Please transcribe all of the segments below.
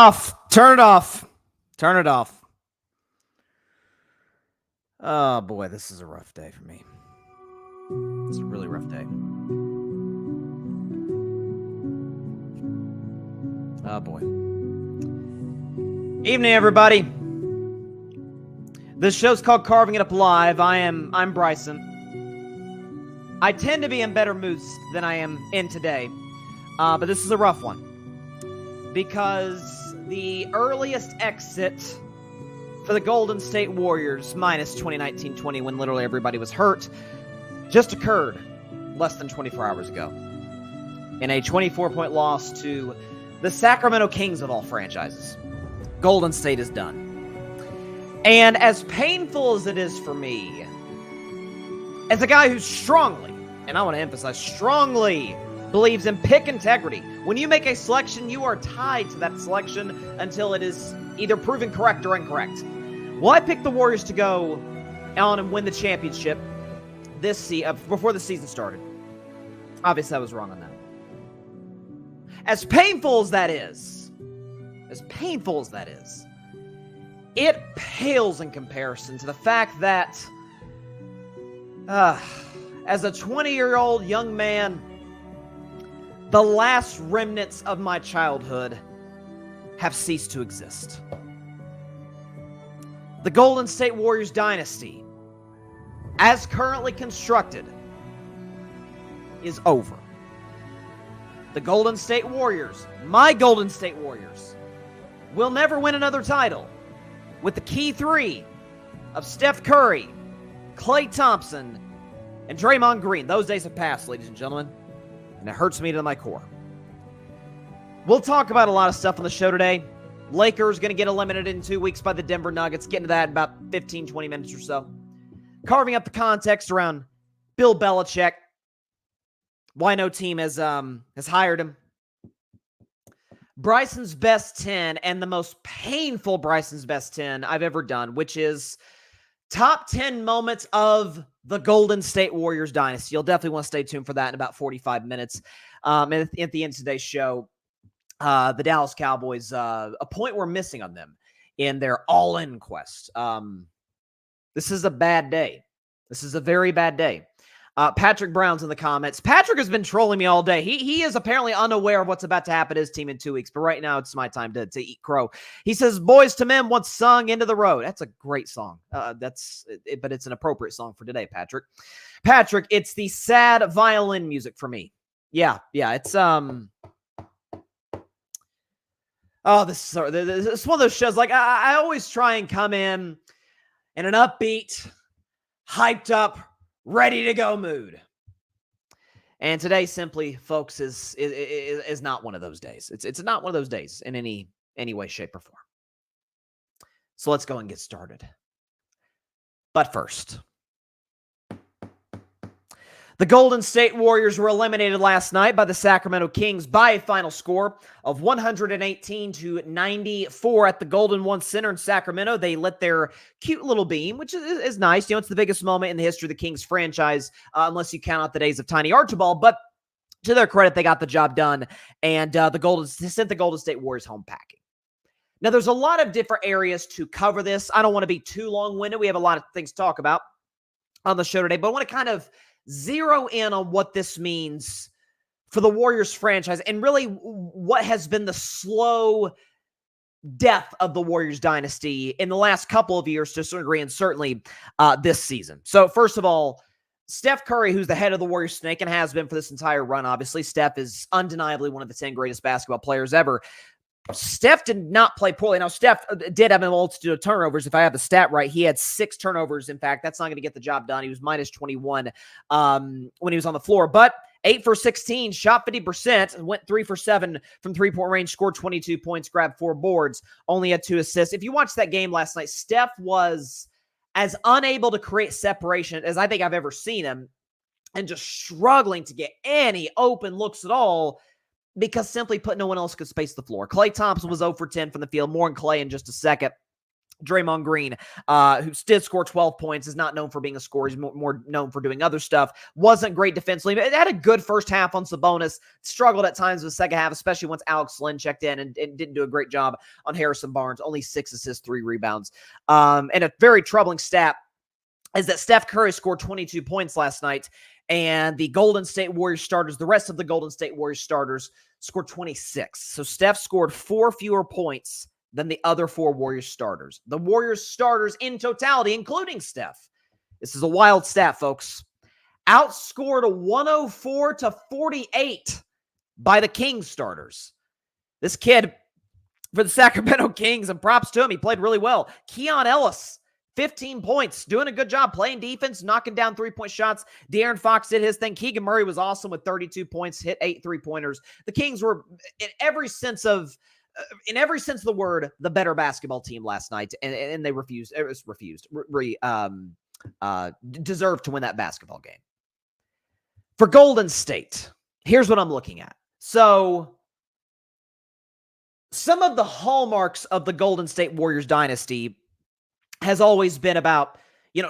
off. Turn it off. Turn it off. Oh, boy, this is a rough day for me. It's a really rough day. Oh, boy. Evening, everybody. This show's called Carving It Up Live. I'm Bryson. I tend to be in better moods than I am in today, but this is a rough one. Because the earliest exit for the Golden State Warriors, minus 2019-20, when literally everybody was hurt, just occurred less than 24 hours ago. In a 24-point loss to the Sacramento Kings of all franchises. Golden State is done. And as painful as it is for me, as a guy who strongly, and I want to emphasize, strongly believes in pick integrity. When you make a selection, you are tied to that selection until it is either proven correct or incorrect. Well, I picked the Warriors to go on and win the championship before the season started. Obviously, I was wrong on that. As painful as that is, it pales in comparison to the fact that as a 20-year-old young man, the last remnants of my childhood have ceased to exist. The Golden State Warriors dynasty, as currently constructed, is over. The Golden State Warriors, my Golden State Warriors, will never win another title with the key three of Steph Curry, Klay Thompson, and Draymond Green. Those days have passed, ladies and gentlemen, and it hurts me to my core. We'll talk about a lot of stuff on the show today. Lakers going to get eliminated in 2 weeks by the Denver Nuggets. Get into that in about 15, 20 minutes or so. Carving up the context around Bill Belichick. Why no team has hired him. Bryson's best 10 and the most painful Bryson's best 10 I've ever done, which is top 10 moments of the Golden State Warriors dynasty. You'll definitely want to stay tuned for that in about 45 minutes. And at the end of today's show, the Dallas Cowboys, a point we're missing on them in their all-in quest. This is a bad day. This is a very bad day. Patrick Brown's in the comments. Patrick has been trolling me all day. He is apparently unaware of what's about to happen to his team in 2 weeks, but right now it's my time to eat crow. He says, Boys to Men once sung Into the Road. That's a great song. But it's an appropriate song for today, Patrick. Patrick, it's the sad violin music for me. Yeah, it's oh, this is one of those shows. Like I always try and come in an upbeat, hyped up, ready to go mood. And today, simply, folks, is not one of those days. It's not one of those days in any way, shape, or form. So let's go and get started. But first, the Golden State Warriors were eliminated last night by the Sacramento Kings by a final score of 118-94 at the Golden One Center in Sacramento. They lit their cute little beam, which is nice. You know, it's the biggest moment in the history of the Kings franchise, unless you count out the days of Tiny Archibald. But to their credit, they got the job done, and sent the Golden State Warriors home packing. Now, there's a lot of different areas to cover this. I don't want to be too long-winded. We have a lot of things to talk about on the show today, but I want to kind of zero in on what this means for the Warriors franchise and really what has been the slow death of the Warriors dynasty in the last couple of years to a certain degree, and certainly this season. So first of all, Steph Curry, who's the head of the Warriors snake and has been for this entire run, obviously. Steph is undeniably one of the 10 greatest basketball players ever. Steph did not play poorly. Now, Steph did have a multitude of turnovers. If I have the stat right, he had 6 turnovers. In fact, that's not going to get the job done. He was minus 21 when he was on the floor. But 8 for 16, shot 50%, went 3 for 7 from three-point range, scored 22 points, grabbed 4 boards, only had 2 assists. If you watched that game last night, Steph was as unable to create separation as I think I've ever seen him, and just struggling to get any open looks at all, because simply put, no one else could space the floor. Klay Thompson was 0 for 10 from the field. More on Klay in just a second. Draymond Green, who did score 12 points, is not known for being a scorer. He's more known for doing other stuff. Wasn't great defensively, but it had a good first half on Sabonis. Struggled at times in the second half, especially once Alex Len checked in and didn't do a great job on Harrison Barnes. Only 6 assists, 3 rebounds. And a very troubling stat is that Steph Curry scored 22 points last night, and the Golden State Warriors starters, the rest of the Golden State Warriors starters, scored 26. So Steph scored 4 fewer points than the other 4 Warriors starters. The Warriors starters in totality, including Steph. This is a wild stat, folks. Outscored 104-48 by the Kings starters. This kid for the Sacramento Kings, and props to him, he played really well. Keon Ellis, 15 points, doing a good job playing defense, knocking down 3-point shots. De'Aaron Fox did his thing. Keegan Murray was awesome with 32 points, hit 8 3-pointers. The Kings were, in every sense of the word, the better basketball team last night, and they deserved to win that basketball game. For Golden State, here's what I'm looking at. So, some of the hallmarks of the Golden State Warriors dynasty has always been about,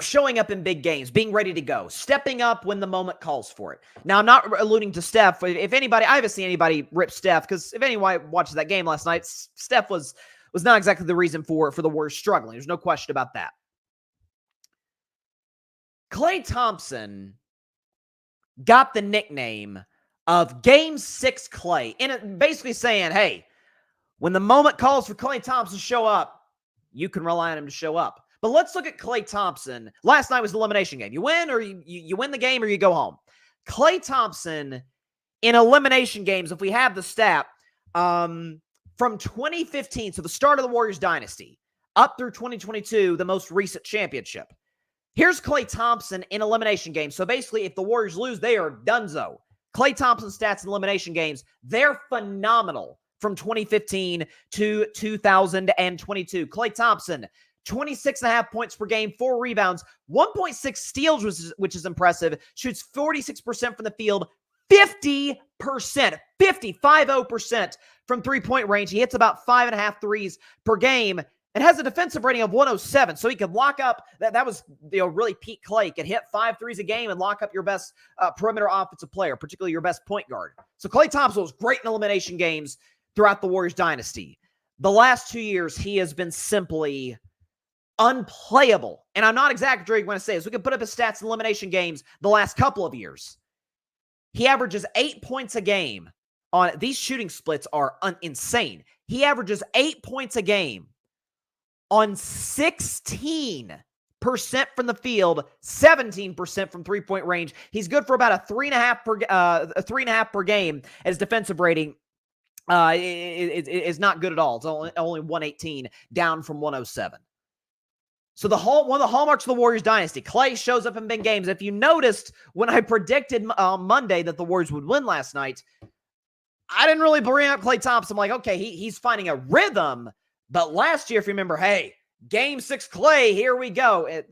showing up in big games, being ready to go, stepping up when the moment calls for it. Now, I'm not alluding to Steph. If anybody, I haven't seen anybody rip Steph, because if anyone watches that game last night, Steph was not exactly the reason for the Warriors struggling. There's no question about that. Klay Thompson got the nickname of Game 6 Klay, and basically saying, hey, when the moment calls for Klay Thompson to show up, you can rely on him to show up. But let's look at Klay Thompson. Last night was the elimination game. You win, or you win the game, or you go home. Klay Thompson in elimination games, if we have the stat, from 2015, so the start of the Warriors dynasty, up through 2022, the most recent championship. Here's Klay Thompson in elimination games. So basically, if the Warriors lose, they are donezo. Klay Thompson's stats in elimination games, they're phenomenal from 2015 to 2022. Klay Thompson, 26.5 points per game, 4 rebounds, 1.6 steals, which is impressive. Shoots 46% from the field, 50% from three-point range. He hits about 5.5 threes per game and has a defensive rating of 107. So he could lock up, that was really peak Klay, could hit 5 threes a game and lock up your best perimeter offensive player, particularly your best point guard. So Klay Thompson was great in elimination games throughout the Warriors dynasty. The last 2 years, he has been simply unplayable. And I'm not exaggerating when I say this. We can put up his stats in elimination games the last couple of years. He averages 8 points a game on these shooting splits are insane. He averages 8 points a game on 16% from the field, 17% from three-point range. He's good for about a 3.5 per game. And his defensive rating is not good at all. It's only 118, down from 107. So one of the hallmarks of the Warriors dynasty, Klay shows up in big games. If you noticed, when I predicted Monday that the Warriors would win last night, I didn't really bring up Klay Thompson. I'm like, okay, he's finding a rhythm. But last year, if you remember, hey, Game 6 Klay, here we go.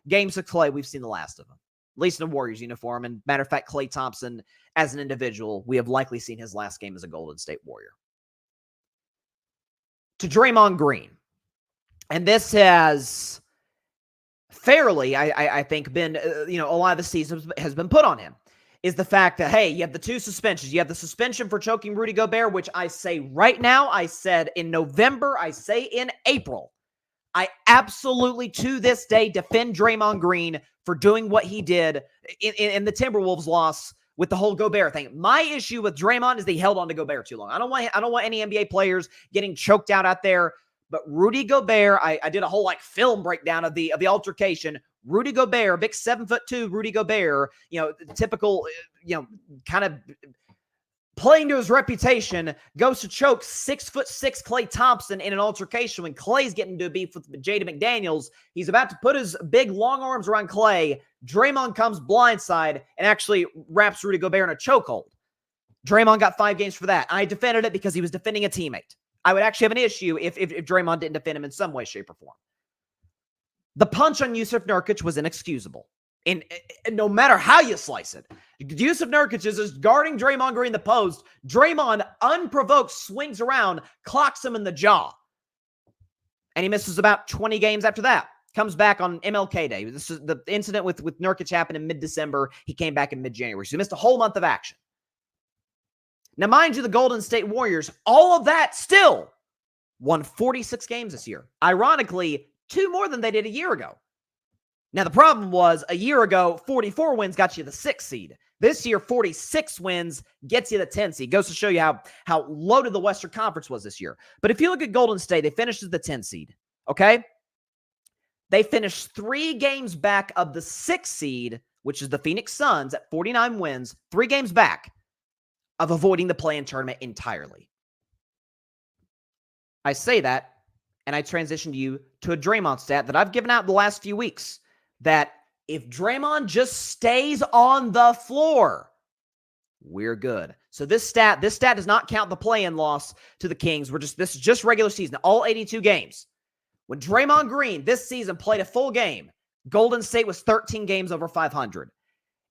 Game 6 Klay, we've seen the last of him, at least in a Warriors uniform. And matter of fact, Klay Thompson, as an individual, we have likely seen his last game as a Golden State Warrior. To Draymond Green. And this has fairly, I think, been, a lot of the season has been put on him, is the fact that, hey, you have the 2 suspensions. You have the suspension for choking Rudy Gobert, which I say right now, I said in November, I say in April. I absolutely, to this day, defend Draymond Green for doing what he did in the Timberwolves loss with the whole Gobert thing. My issue with Draymond is that he held on to Gobert too long. I don't want any NBA players getting choked out there. But Rudy Gobert, I did a whole film breakdown of the altercation. Rudy Gobert, big 7'2" Rudy Gobert, typical, kind of playing to his reputation, goes to choke 6'6" Klay Thompson in an altercation when Klay's getting into a beef with Jaden McDaniels. He's about to put his big long arms around Klay. Draymond comes blindside and actually wraps Rudy Gobert in a chokehold. Draymond got 5 games for that. I defended it because he was defending a teammate. I would actually have an issue if Draymond didn't defend him in some way, shape, or form. The punch on Jusuf Nurkic was inexcusable. And no matter how you slice it, Jusuf Nurkic is just guarding Draymond Green in the post. Draymond, unprovoked, swings around, clocks him in the jaw. And he misses about 20 games after that. Comes back on MLK Day. This is the incident with Nurkic happened in mid-December. He came back in mid-January. So he missed a whole month of action. Now, mind you, the Golden State Warriors, all of that still won 46 games this year. Ironically, 2 more than they did a year ago. Now, the problem was a year ago, 44 wins got you the 6th seed. This year, 46 wins gets you the 10th seed. Goes to show you how loaded the Western Conference was this year. But if you look at Golden State, they finished as the 10th seed, okay? They finished 3 games back of the 6th seed, which is the Phoenix Suns at 49 wins, 3 games back of avoiding the play-in tournament entirely. I say that, and I transition you to a Draymond stat that I've given out the last few weeks, that if Draymond just stays on the floor, we're good. So this stat does not count the play-in loss to the Kings. This is just regular season, all 82 games. When Draymond Green this season played a full game, Golden State was 13 games over 500.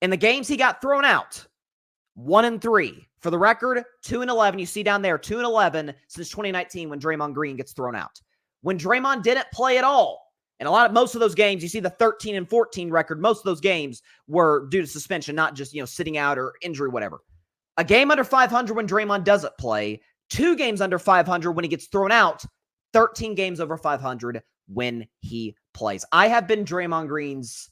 In the games he got thrown out, 1-3. For the record, 2-11. You see down there, 2-11 since 2019 when Draymond Green gets thrown out. When Draymond didn't play at all, and most of those games, you see the 13-14 record, most of those games were due to suspension, not just, sitting out or injury, whatever. A game under 500 when Draymond doesn't play, 2 games under 500 when he gets thrown out, 13 games over 500 when he plays. I have been Draymond Green's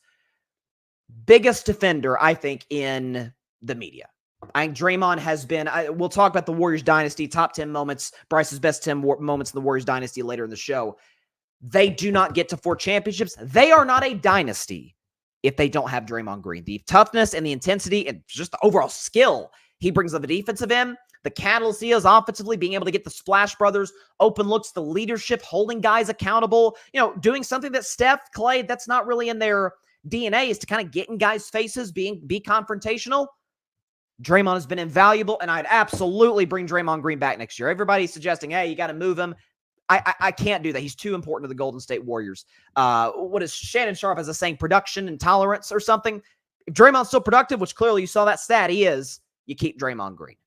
biggest defender, I think, in the media. I think Draymond has been, we'll talk about the Warriors dynasty, top 10 moments, Bryce's best 10 moments in the Warriors dynasty later in the show. They do not get to 4 championships. They are not a dynasty if they don't have Draymond Green. The toughness and the intensity and just the overall skill he brings on the defensive end, the catalyst he is offensively, being able to get the Splash Brothers, open looks, the leadership, holding guys accountable, doing something that Steph, Clay, that's not really in their DNA, is to kind of get in guys' faces, be confrontational. Draymond has been invaluable, and I'd absolutely bring Draymond Green back next year. Everybody's suggesting, hey, you got to move him. I can't do that. He's too important to the Golden State Warriors. What is Shannon Sharp as a saying, production and tolerance or something? If Draymond's still productive, which clearly you saw that stat, he is, you keep Draymond Green.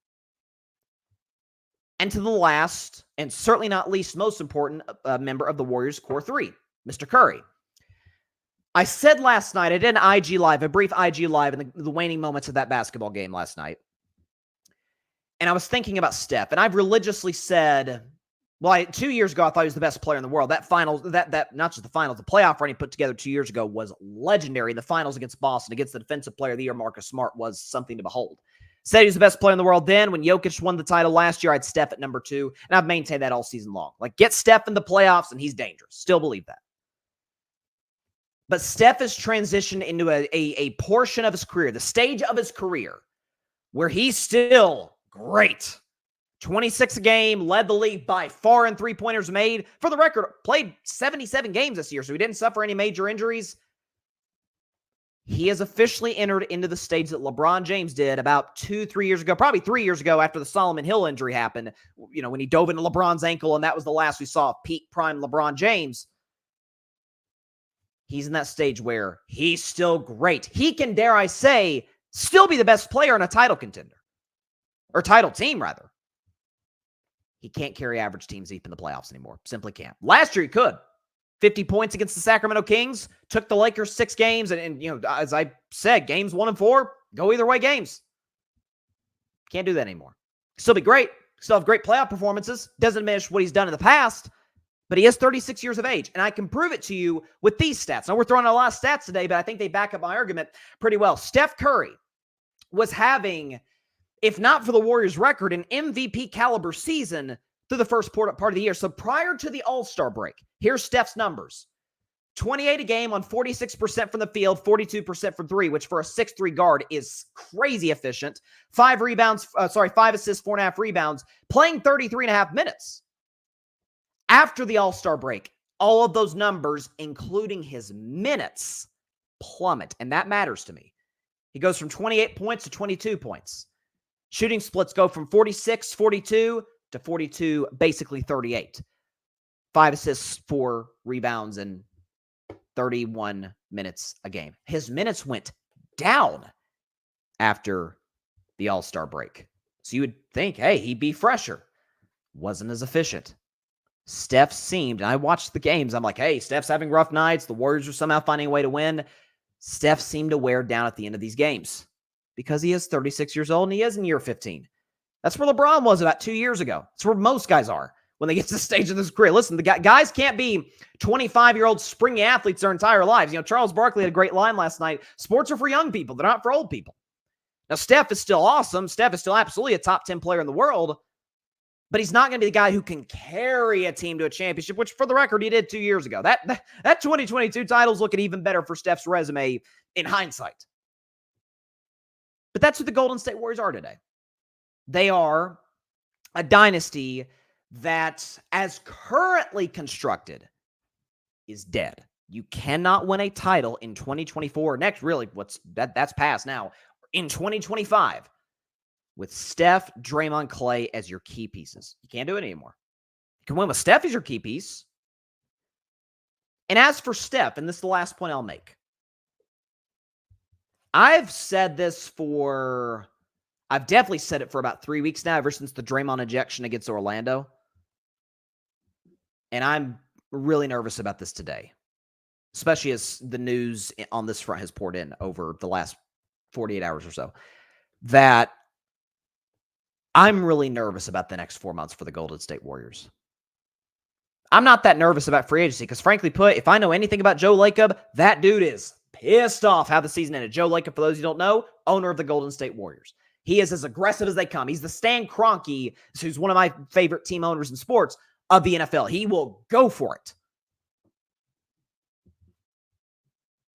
And to the last, and certainly not least most important member of the Warriors core 3, Mr. Curry. I said last night, I did an IG Live, a brief IG Live in the waning moments of that basketball game last night. And I was thinking about Steph, and I've religiously said, 2 years ago, I thought he was the best player in the world. That finals, that not just the finals, the playoff run he put together 2 years ago was legendary. The finals against Boston, against the defensive player of the year, Marcus Smart, was something to behold. Said he was the best player in the world then. When Jokic won the title last year, I had Steph at number 2, and I've maintained that all season long. Get Steph in the playoffs, and he's dangerous. Still believe that. But Steph has transitioned into a portion of his career, the stage of his career, where he's still great. 26 a game, led the league by far in three-pointers made. For the record, played 77 games this year, so he didn't suffer any major injuries. He has officially entered into the stage that LeBron James did about 2-3 years ago, probably 3 years ago after the Solomon Hill injury happened, when he dove into LeBron's ankle, and that was the last we saw of peak prime LeBron James. He's in that stage where he's still great. He can, dare I say, still be the best player in a title contender. Or title team, rather. He can't carry average teams deep in the playoffs anymore. Simply can't. Last year he could. 50 points against the Sacramento Kings. Took the Lakers 6 games. And as I said, games 1 and 4, go either way games. Can't do that anymore. Still be great. Still have great playoff performances. Doesn't diminish what he's done in the past. But he is 36 years of age, and I can prove it to you with these stats. Now, we're throwing a lot of stats today, but I think they back up my argument pretty well. Steph Curry was having, if not for the Warriors' record, an MVP caliber season through the first part of the year. So prior to the All-Star break, here's Steph's numbers. 28 a game on 46% from the field, 42% from 3, which for a 6'3" guard is crazy efficient. 5 assists, 4.5 rebounds, playing 33.5 minutes. After the All-Star break, all of those numbers, including his minutes, plummet. And that matters to me. He goes from 28 points to 22 points. Shooting splits go from 46, 42 to 42, basically 38. 5 assists, 4 rebounds, and 31 minutes a game. His minutes went down after the All-Star break. So you would think, hey, he'd be fresher. Wasn't as efficient. Steph seemed, and I watched the games, I'm like, hey, Steph's having rough nights. The Warriors are somehow finding a way to win. Steph seemed to wear down at the end of these games because he is 36 years old and he is in year 15. That's where LeBron was about 2 years ago. That's where most guys are when they get to the stage of this career. Listen, the guys can't be 25-year-old springy athletes their entire lives. Charles Barkley had a great line last night. Sports are for young people. They're not for old people. Now, Steph is still awesome. Steph is still absolutely a top 10 player in the world. But he's not going to be the guy who can carry a team to a championship, which, for the record, he did 2 years ago. That 2022 title's looking even better for Steph's resume in hindsight. But that's what the Golden State Warriors are today. They are a dynasty that, as currently constructed, is dead. You cannot win a title in 2024. Next, really, that's past now. In 2025. With Steph, Draymond, Clay as your key pieces. You can't do it anymore. You can win with Steph as your key piece. And as for Steph, and this is the last point I'll make. I've definitely said it for about 3 weeks now, ever since the Draymond ejection against Orlando. And I'm really nervous about this today, especially as the news on this front has poured in over the last 48 hours or so, that I'm really nervous about the next 4 months for the Golden State Warriors. I'm not that nervous about free agency because, frankly put, if I know anything about Joe Lacob, that dude is pissed off how the season ended. Joe Lacob, for those who don't know, owner of the Golden State Warriors. He is as aggressive as they come. He's the Stan Kroenke, who's one of my favorite team owners in sports, of the NFL. He will go for it.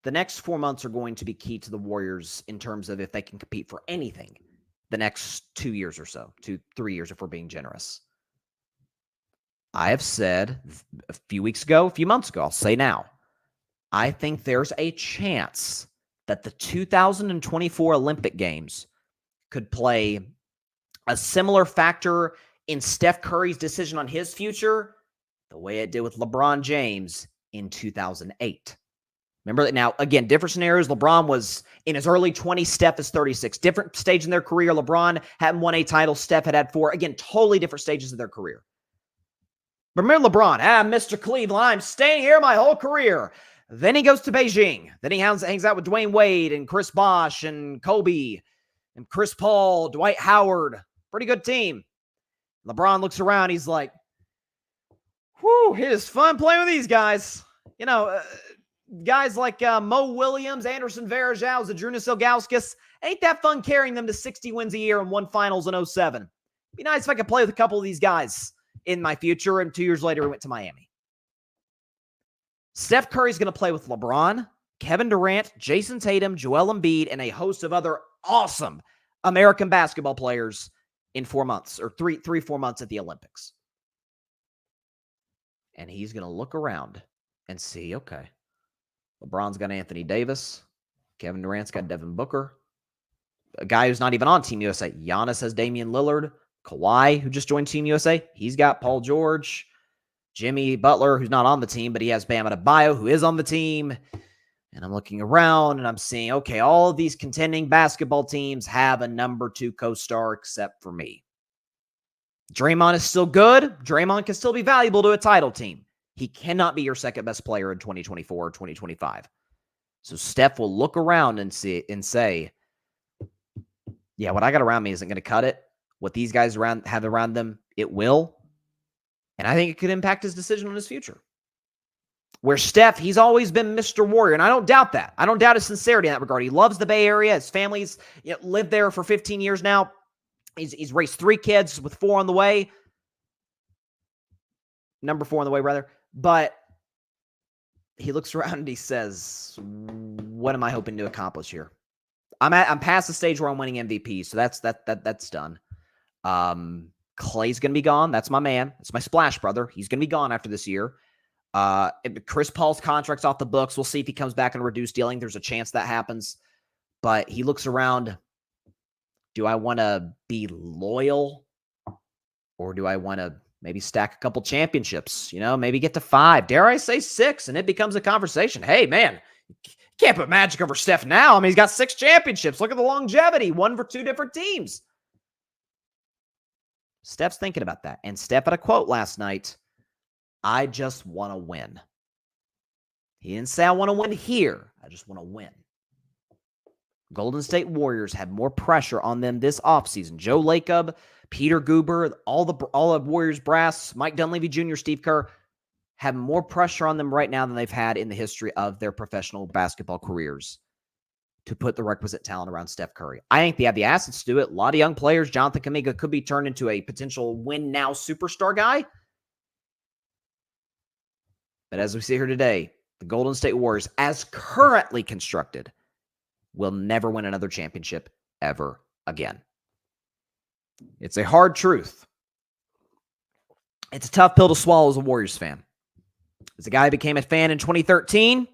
The next 4 months are going to be key to the Warriors in terms of if they can compete for anything the next 2 years or so, 2-3 years if we're being generous. I have said a few months ago, I'll say now, I think there's a chance that the 2024 Olympic Games could play a similar factor in Steph Curry's decision on his future the way it did with LeBron James in 2008. Remember that now, again, different scenarios. LeBron was in his early 20s. Steph is 36. Different stage in their career. LeBron hadn't won a title. Steph had 4. Again, totally different stages of their career. Remember LeBron, Mr. Cleveland, I'm staying here my whole career. Then he goes to Beijing. Then he hangs out with Dwayne Wade and Chris Bosh and Kobe and Chris Paul, Dwight Howard. Pretty good team. LeBron looks around. He's like, whew, it is fun playing with these guys. Guys like Mo Williams, Anderson Varejao, Zydrunas Ilgauskas, ain't that fun carrying them to 60 wins a year and won finals in 07. Be nice if I could play with a couple of these guys in my future. And 2 years later, we went to Miami. Steph Curry's going to play with LeBron, Kevin Durant, Jason Tatum, Joel Embiid, and a host of other awesome American basketball players in 4 months, or 4 months at the Olympics. And he's going to look around and see, okay, LeBron's got Anthony Davis. Kevin Durant's got Devin Booker. A guy who's not even on Team USA. Giannis has Damian Lillard. Kawhi, who just joined Team USA, he's got Paul George. Jimmy Butler, who's not on the team, but he has Bam Adebayo, who is on the team. And I'm looking around and I'm seeing, okay, all of these contending basketball teams have a number 2 co-star except for me. Draymond is still good. Draymond can still be valuable to a title team. He cannot be your second best player in 2024 or 2025. So Steph will look around and say, yeah, what I got around me isn't going to cut it. What these guys have around them, it will. And I think it could impact his decision on his future. Where Steph, he's always been Mr. Warrior, and I don't doubt that. I don't doubt his sincerity in that regard. He loves the Bay Area. His family's lived there for 15 years now. He's raised 3 kids with 4 on the way. Number 4 on the way, rather. But he looks around and he says, what am I hoping to accomplish here? I'm past the stage where I'm winning MVP, so that's done. Clay's going to be gone. That's my man. That's my splash brother. He's going to be gone after this year. Chris Paul's contract's off the books. We'll see if he comes back on reduced dealing. There's a chance that happens. But he looks around. Do I want to be loyal? Or do I want to maybe stack a couple championships? Maybe get to 5. Dare I say 6? And it becomes a conversation. Hey, man, you can't put Magic over Steph now. I mean, he's got 6 championships. Look at the longevity. 1 for 2 different teams. Steph's thinking about that. And Steph had a quote last night I just want to win. He didn't say I want to win here. I just want to win. Golden State Warriors had more pressure on them this offseason. Joe Lacob, Peter Guber, all the Warriors brass, Mike Dunleavy Jr., Steve Kerr, have more pressure on them right now than they've had in the history of their professional basketball careers to put the requisite talent around Steph Curry. I think they have the assets to do it. A lot of young players. Jonathan Kuminga could be turned into a potential win-now superstar guy. But as we see here today, the Golden State Warriors, as currently constructed, will never win another championship ever again. It's a hard truth. It's a tough pill to swallow as a Warriors fan. As a guy who became a fan in 2013,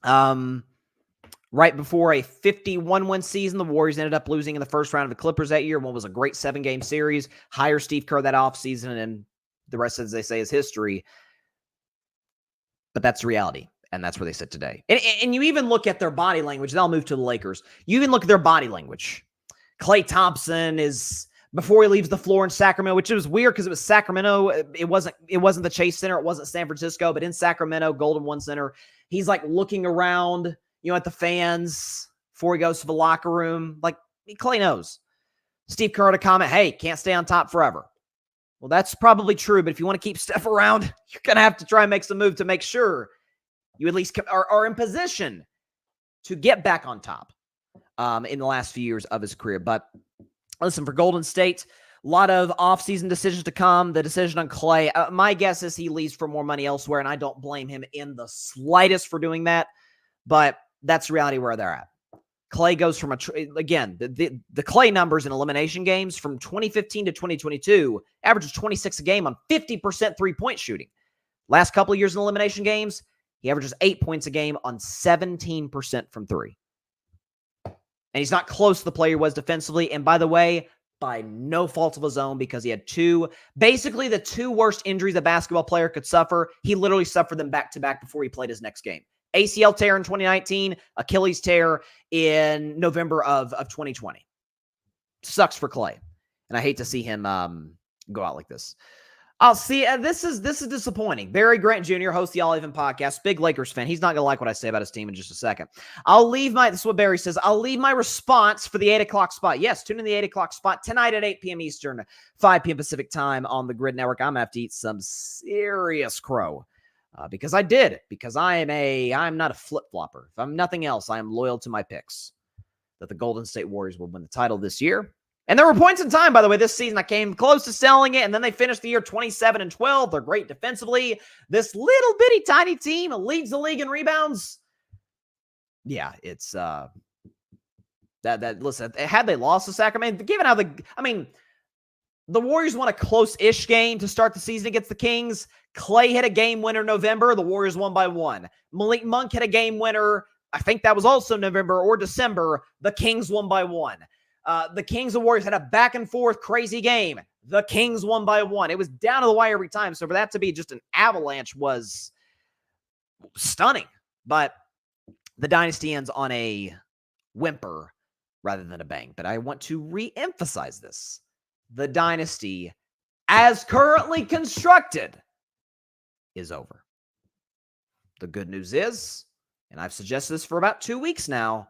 right before a 51-win season, the Warriors ended up losing in the first round of the Clippers that year. One was a great 7-game series. Hire Steve Kerr that offseason, and the rest, as they say, is history. But that's the reality, and that's where they sit today. And you even look at their body language, and I'll move to the Lakers. You even look at their body language. Klay Thompson is, before he leaves the floor in Sacramento, which was weird because it was Sacramento. It wasn't the Chase Center. It wasn't San Francisco, but in Sacramento, Golden One Center, he's like looking around, at the fans before he goes to the locker room. Like, Klay knows. Steve Kerr had a comment, hey, can't stay on top forever. Well, that's probably true, but if you want to keep Steph around, you're going to have to try and make some move to make sure you at least are in position to get back on top in the last few years of his career. But listen, for Golden State, a lot of offseason decisions to come. The decision on Klay, my guess is he leaves for more money elsewhere, and I don't blame him in the slightest for doing that. But that's the reality where they're at. Klay goes from again, the Klay numbers in elimination games from 2015 to 2022 averages 26 a game on 50% three-point shooting. Last couple of years in elimination games, he averages 8 points a game on 17% from three. And he's not close to the player he was defensively. And by the way, by no fault of his own, because he had basically the two worst injuries a basketball player could suffer. He literally suffered them back-to-back before he played his next game. ACL tear in 2019, Achilles tear in November of 2020. Sucks for Klay. And I hate to see him go out like this. I'll see. This is disappointing. Barry Grant Jr., host the All Even podcast, big Lakers fan. He's not going to like what I say about his team in just a second. This is what Barry says. I'll leave my response for the 8 o'clock spot. Yes, tune in the 8 o'clock spot tonight at 8 p.m. Eastern, 5 p.m. Pacific time on the Grid Network. I'm going to have to eat some serious crow. Because I'm not a flip-flopper. If I'm nothing else, I am loyal to my picks that the Golden State Warriors will win the title this year. And there were points in time, by the way, this season I came close to selling it, and then they finished the year 27-12. They're great defensively. This little bitty tiny team leads the league in rebounds. Yeah, it's listen, had they lost to Sacramento, given how the Warriors won a close-ish game to start the season against the Kings. Klay hit a game winner November. The Warriors won by 1. Malik Monk hit a game winner. I think that was also November or December. The Kings won by 1. The Kings and Warriors had a back-and-forth crazy game. The Kings won by 1. It was down to the wire every time. So for that to be just an avalanche was stunning. But the Dynasty ends on a whimper rather than a bang. But I want to re-emphasize this. The Dynasty, as currently constructed, is over. The good news is, and I've suggested this for about 2 weeks now,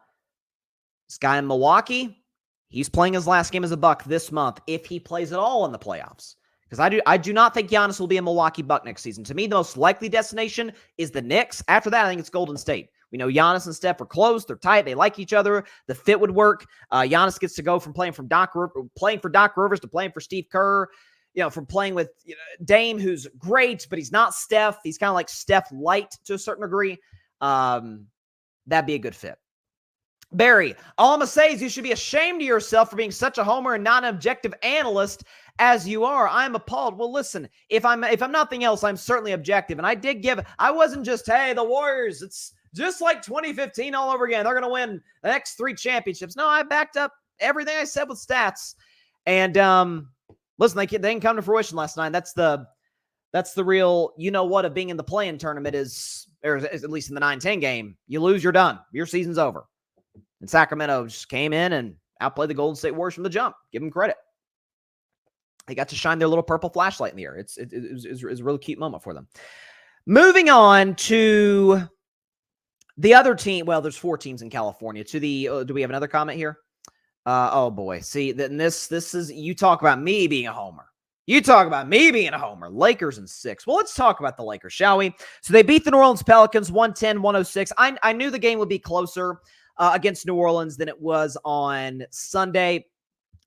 this guy in Milwaukee, he's playing his last game as a Buck this month, if he plays at all in the playoffs. Because I do not think Giannis will be a Milwaukee Buck next season. To me, the most likely destination is the Knicks. After that, I think it's Golden State. We know Giannis and Steph are close. They're tight. They like each other. The fit would work. Giannis gets to go from playing for Doc Rivers to playing for Steve Kerr. From playing with Dame, who's great, but he's not Steph. He's kind of like Steph light to a certain degree. That'd be a good fit. Barry, all I'm going to say is you should be ashamed of yourself for being such a homer and not an objective analyst as you are. I'm appalled. Well, listen, if I'm nothing else, I'm certainly objective. And I wasn't just, hey, the Warriors, it's just like 2015 all over again. They're going to win the next 3 championships. No, I backed up everything I said with stats. And listen, they didn't come to fruition last night. That's the real, of being in the play-in tournament is, or at least in the 9-10 game. You lose, you're done. Your season's over. And Sacramento just came in and outplayed the Golden State Warriors from the jump. Give them credit. they got to shine their little purple flashlight in the air. It was a really cute moment for them. Moving on to the other team. Well, there's 4 teams in California. To the do we have another comment here? Oh boy. See, then this is, you talk about me being a homer. You talk about me being a homer. Lakers in 6. Well, let's talk about the Lakers, shall we? So they beat the New Orleans Pelicans 110-106. I knew the game would be closer against New Orleans than it was on Sunday.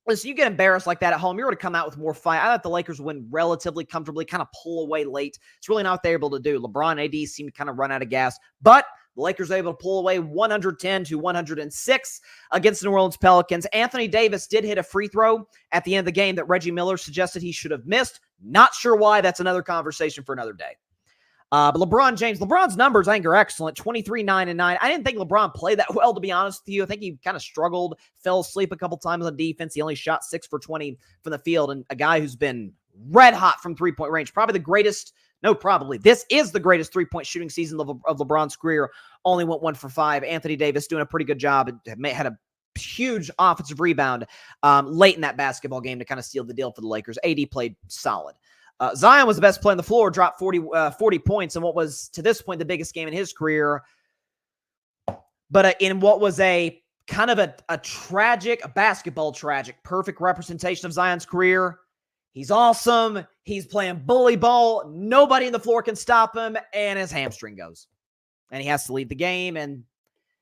Listen, you get embarrassed like that at home, you're going to come out with more fight. I thought the Lakers win relatively comfortably, kind of pull away late. It's really not what they're able to do. LeBron and AD seem to kind of run out of gas, but the Lakers were able to pull away 110-106 against the New Orleans Pelicans. Anthony Davis did hit a free throw at the end of the game that Reggie Miller suggested he should have missed. Not sure why. That's another conversation for another day. But LeBron's numbers, I think, are excellent. 23, 9, and 9. I didn't think LeBron played that well, to be honest with you. I think he kind of struggled, fell asleep a couple times on defense. He only shot 6 for 20 from the field. And a guy who's been red hot from three-point range. This is the greatest three-point shooting season of LeBron's career. Only went 1 for 5. Anthony Davis doing a pretty good job. Had a huge offensive rebound late in that basketball game to kind of seal the deal for the Lakers. AD played solid. Zion was the best player on the floor, dropped 40 points in what was, to this point, the biggest game in his career. But in what was a kind of a basketball tragic, perfect representation of Zion's career. He's awesome. He's playing bully ball. Nobody in the floor can stop him, and his hamstring goes. And he has to leave the game, and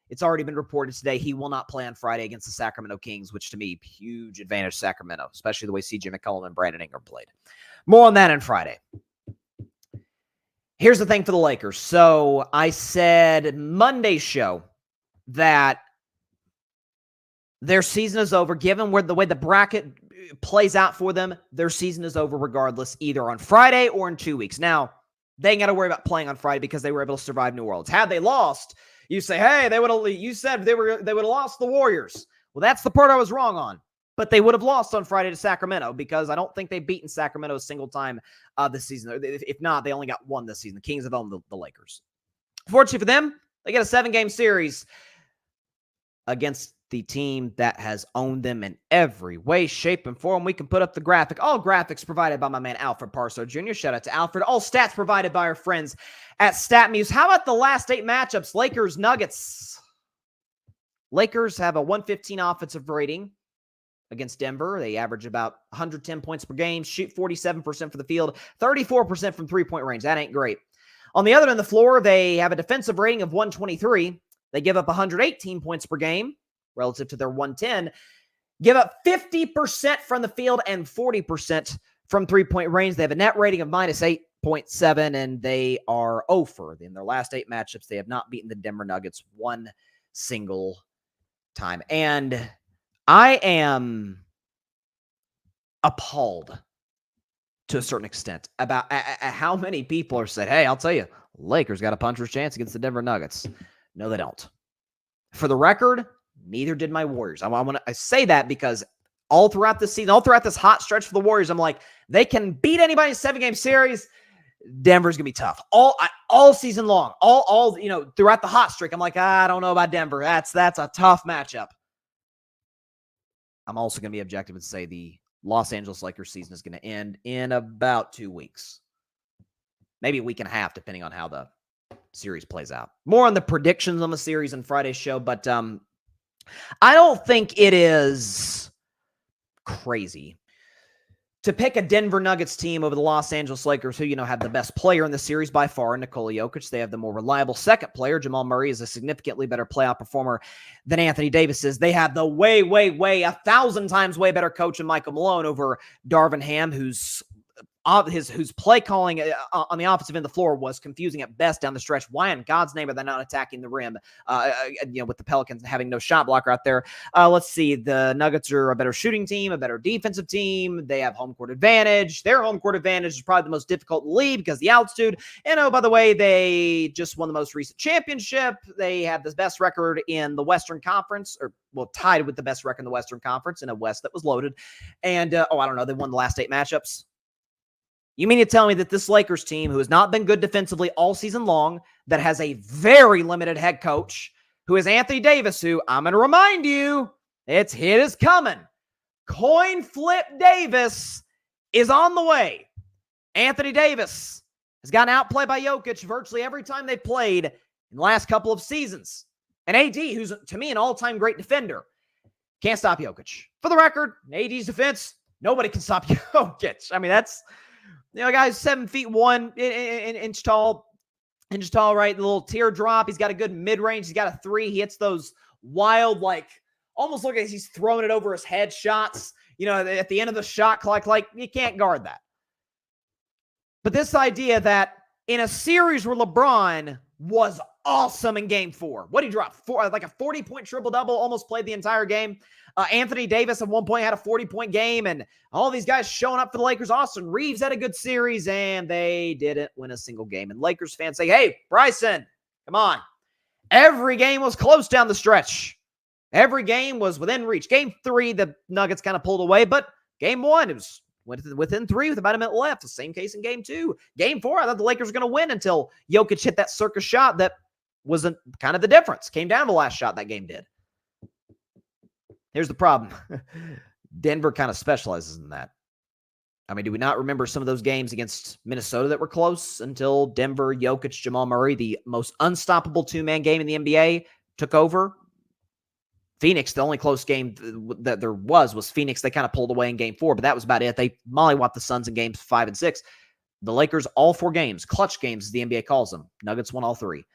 it's already been reported today he will not play on Friday against the Sacramento Kings, which to me, huge advantage Sacramento, especially the way CJ McCollum and Brandon Ingram played. More on that on Friday. Here's the thing for the Lakers. So I said Monday's show that their season is over. Given the way the bracket plays out for them, their season is over regardless, either on Friday or in 2 weeks. Now, they ain't got to worry about playing on Friday because they were able to survive New Orleans. Had they lost, you say, hey, you said they would have lost the Warriors. Well, that's the part I was wrong on. But they would have lost on Friday to Sacramento because I don't think they've beaten Sacramento a single time this season. If not, they only got 1 this season. The Kings have owned the Lakers. Fortunately for them, they get a 7-game series against the team that has owned them in every way, shape, and form. We can put up the graphic. All graphics provided by my man Alfred Parso Jr. Shout out to Alfred. All stats provided by our friends at StatMuse. How about the last 8 matchups? Lakers, Nuggets. Lakers have a 115 offensive rating against Denver. They average about 110 points per game, shoot 47% for the field, 34% from three-point range. That ain't great. On the other end of the floor, they have a defensive rating of 123. They give up 118 points per game relative to their 110. Give up 50% from the field and 40% from three-point range. They have a net rating of minus 8.7, and they are 0 in their last 8 matchups. They have not beaten the Denver Nuggets one single time. And I am appalled to a certain extent about how many people are saying, hey, I'll tell you, Lakers got a puncher's chance against the Denver Nuggets. No, they don't. For the record, neither did my Warriors. I say that because all throughout this season, all throughout this hot stretch for the Warriors, I'm like, they can beat anybody in a 7-game series. Denver's going to be tough. All season long, all throughout the hot streak, I'm like, I don't know about Denver. That's a tough matchup. I'm also going to be objective and say the Los Angeles Lakers season is going to end in about 2 weeks. Maybe a week and a half, depending on how the series plays out. More on the predictions on the series on Friday's show, but I don't think it is crazy to pick a Denver Nuggets team over the Los Angeles Lakers, who, have the best player in the series by far, Nikola Jokic. They have the more reliable second player. Jamal Murray is a significantly better playoff performer than Anthony Davis is. They have the way, 1,000 times way better coach than Michael Malone over Darvin Ham, whose play calling on the offensive end of the floor was confusing at best down the stretch. Why in God's name are they not attacking the rim? With the Pelicans having no shot blocker out there. Let's see. The Nuggets are a better shooting team, a better defensive team. They have home court advantage. Their home court advantage is probably the most difficult in the league because the altitude. And by the way, they just won the most recent championship. They have the best record in the Western Conference, tied with the best record in the Western Conference in a West that was loaded. And I don't know. They won the last 8 matchups. You mean to tell me that this Lakers team, who has not been good defensively all season long, that has a very limited head coach, who is Anthony Davis, who I'm going to remind you, hit is coming. Coin flip Davis is on the way. Anthony Davis has gotten outplayed by Jokic virtually every time they played in the last couple of seasons. And AD, who's to me an all-time great defender, can't stop Jokic. For the record, in AD's defense, nobody can stop Jokic. I mean, that's, guy's 7'1" inch tall, right? The little teardrop. He's got a good mid-range. He's got a three. He hits those wild, almost look like he's throwing it over his head shots. At the end of the shot clock, you can't guard that. But this idea that in a series where LeBron was awesome in game 4, what he dropped? A 40-point triple-double, almost played the entire game. Anthony Davis at one point had a 40-point game, and all these guys showing up for the Lakers. Austin Reeves had a good series, and they didn't win a single game. And Lakers fans say, hey, Bryson, come on. Every game was close down the stretch. Every game was within reach. Game 3, the Nuggets kind of pulled away, but game 1, it was within 3 with about a minute left. The same case in game 2. Game 4, I thought the Lakers were going to win until Jokic hit that circus shot that wasn't kind of the difference. Came down to the last shot that game did. Here's the problem. Denver kind of specializes in that. I mean, do we not remember some of those games against Minnesota that were close until Denver, Jokic, Jamal Murray, the most unstoppable two-man game in the NBA, took over? Phoenix, the only close game that there was Phoenix. They kind of pulled away in game 4, but that was about it. They mollywopped the Suns in games 5 and 6. The Lakers, all 4 games, clutch games as the NBA calls them. Nuggets won all 3.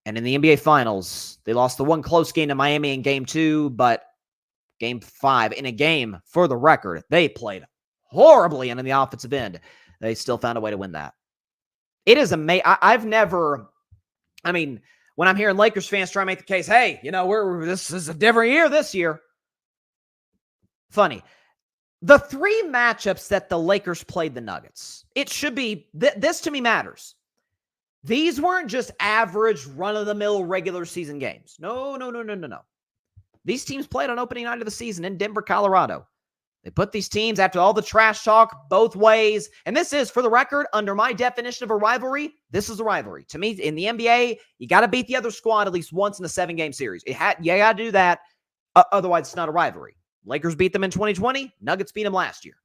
And in the NBA Finals, they lost the one close game to Miami in game 2, but game 5, in a game, for the record, they played horribly, and in the offensive end, they still found a way to win that. It is amazing. When I'm hearing Lakers fans try to make the case, hey, this is a different year this year. Funny. The 3 matchups that the Lakers played the Nuggets, it should be, this to me matters. These weren't just average, run-of-the-mill regular season games. No. These teams played on opening night of the season in Denver, Colorado. They put these teams, after all the trash talk, both ways. And this is, for the record, under my definition of a rivalry, this is a rivalry. To me, in the NBA, you got to beat the other squad at least once in a 7-game series. You got to do that. Otherwise, it's not a rivalry. Lakers beat them in 2020. Nuggets beat them last year.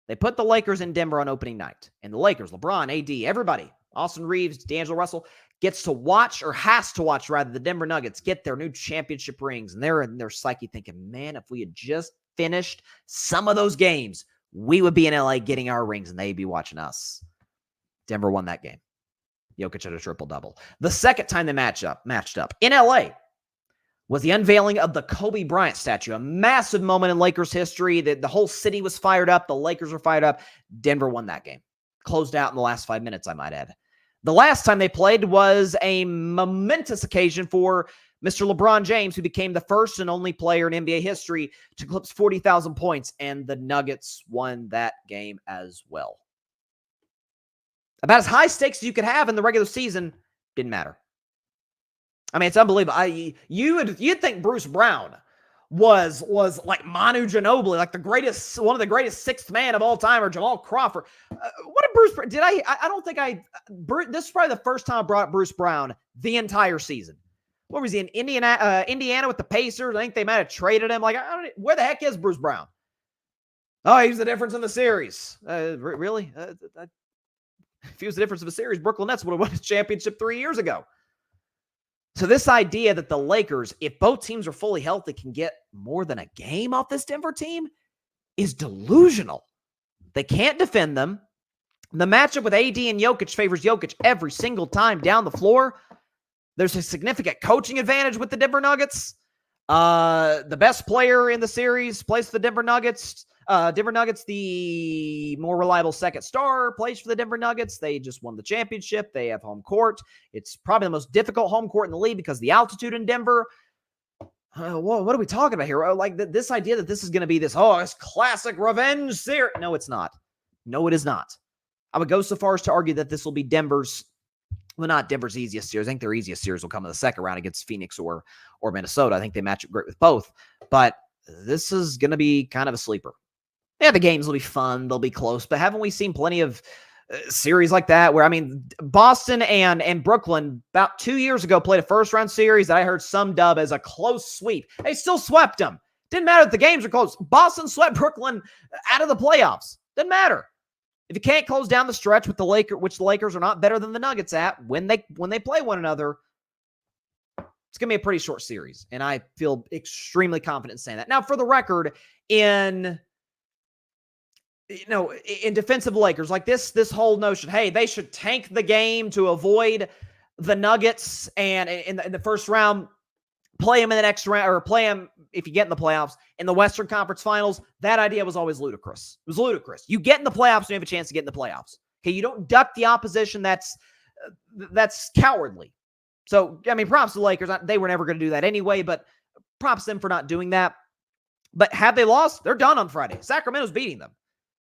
They put the Lakers in Denver on opening night. And the Lakers, LeBron, AD, everybody, Austin Reeves, D'Angelo Russell, gets to watch, or has to watch, rather, the Denver Nuggets get their new championship rings. And they're in their psyche thinking, man, if we had just finished some of those games, we would be in LA getting our rings, and they'd be watching us. Denver won that game. Jokic had a triple-double. The second time they matched up in LA was the unveiling of the Kobe Bryant statue, a massive moment in Lakers history. The whole city was fired up. The Lakers were fired up. Denver won that game. Closed out in the last 5 minutes, I might add. The last time they played was a momentous occasion for Mr. LeBron James, who became the first and only player in NBA history to eclipse 40,000 points, and the Nuggets won that game as well. About as high stakes as you could have in the regular season, didn't matter. I mean, it's unbelievable. You'd think Bruce Brown was like Manu Ginobili, like one of the greatest sixth man of all time, or Jamal Crawford. What did Bruce? This is probably the first time I brought up Bruce Brown the entire season. What was he in Indiana with the Pacers? I think they might have traded him. Where the heck is Bruce Brown? Oh, he was the difference in the series. Really? If he was the difference of a series, Brooklyn Nets would have won the championship 3 years ago. So this idea that the Lakers, if both teams are fully healthy, can get more than a game off this Denver team is delusional. They can't defend them. The matchup with AD and Jokic favors Jokic every single time down the floor. There's a significant coaching advantage with the Denver Nuggets. The best player in the series plays for the Denver Nuggets. Denver Nuggets, the more reliable second star, plays for the Denver Nuggets. They just won the championship. They have home court. It's probably the most difficult home court in the league because of the altitude in Denver. What are we talking about here? This idea that this is going to be this classic revenge series. No, it's not. No, it is not. I would go so far as to argue that this will be not Denver's easiest series. I think their easiest series will come in the second round against Phoenix or Minnesota. I think they match up great with both. But this is going to be kind of a sleeper. Yeah, the games will be fun. They'll be close. But haven't we seen plenty of series like that where, Boston and Brooklyn about 2 years ago played a first-round series that I heard some dub as a close sweep. They still swept them. Didn't matter if the games are close. Boston swept Brooklyn out of the playoffs. Didn't matter. If you can't close down the stretch with the Lakers, which the Lakers are not better than the Nuggets at when they play one another, it's going to be a pretty short series. And I feel extremely confident saying that. Now, for the record, in defense of the Lakers, like this whole notion, hey, they should tank the game to avoid the Nuggets and in the first round, play them in the next round, or play them if you get in the playoffs in the Western Conference Finals. That idea was always ludicrous. It was ludicrous. You get in the playoffs and you have a chance to get in the playoffs. Okay, you don't duck the opposition. That's cowardly. So, I mean, props to the Lakers. They were never going to do that anyway, but props to them for not doing that. But had they lost, they're done on Friday. Sacramento's beating them,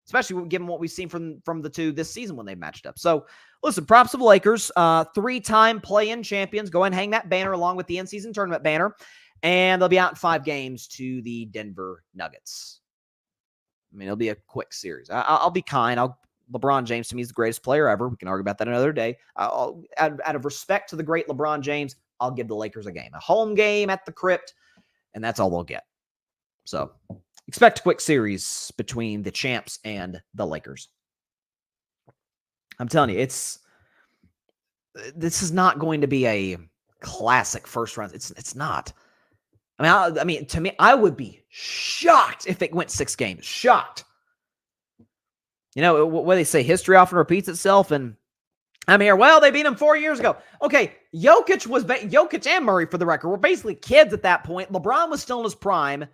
especially given what we've seen from the two this season when they matched up. So, listen, props to the Lakers. 3-time play-in champions. Go ahead and hang that banner along with the in-season tournament banner. And they'll be out in 5 games to the Denver Nuggets. I mean, it'll be a quick series. I'll be kind. LeBron James, to me, is the greatest player ever. We can argue about that another day. Out of respect to the great LeBron James, I'll give the Lakers a game. A home game at the Crypt, and that's all they'll get. So, expect a quick series between the champs and the Lakers. I'm telling you, this is not going to be a classic first round. It's not. I mean, to me, I would be shocked if it went 6 games. Shocked. You know, what they say, history often repeats itself, and I'm here. Well, they beat him 4 years ago. Okay, Jokic and Murray, for the record, were basically kids at that point. LeBron was still in his prime.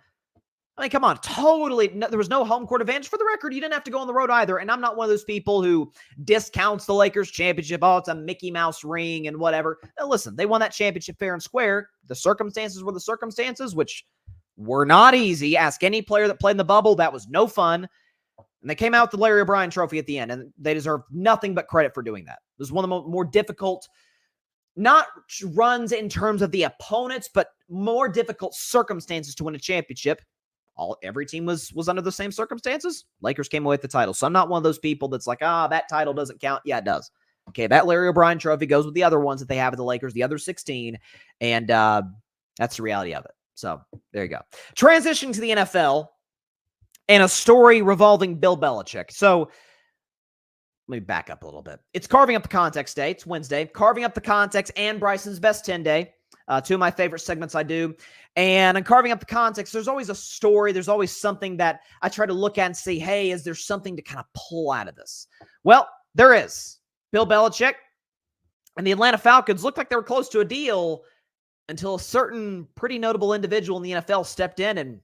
I mean, come on, there was no home court advantage. For the record, you didn't have to go on the road either, and I'm not one of those people who discounts the Lakers championship. Oh, it's a Mickey Mouse ring and whatever. Now, listen, they won that championship fair and square. The circumstances were the circumstances, which were not easy. Ask any player that played in the bubble. That was no fun. And they came out with the Larry O'Brien trophy at the end, and they deserve nothing but credit for doing that. It was one of the more difficult, not runs in terms of the opponents, but more difficult circumstances to win a championship. Every team was under the same circumstances. Lakers came away with the title. So I'm not one of those people that's like, that title doesn't count. Yeah, it does. Okay, that Larry O'Brien trophy goes with the other ones that they have at the Lakers, the other 16, and that's the reality of it. So there you go. Transitioning to the NFL, and a story revolving Bill Belichick. So let me back up a little bit. It's Carving Up the Context Day. It's Wednesday. Carving Up the Context and Bryson's Best 10 Day. 2 of my favorite segments I do. And in Carving Up the Context, there's always a story. There's always something that I try to look at and say, hey, is there something to kind of pull out of this? Well, there is. Bill Belichick and the Atlanta Falcons looked like they were close to a deal until a certain pretty notable individual in the NFL stepped in and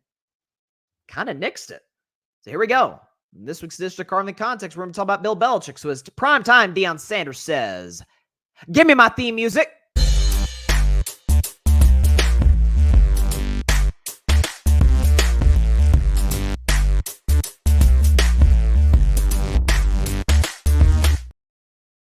kind of nixed it. So here we go. In this week's edition of Carving the Context, we're going to talk about Bill Belichick. So as prime time, Deion Sanders says, give me my theme music.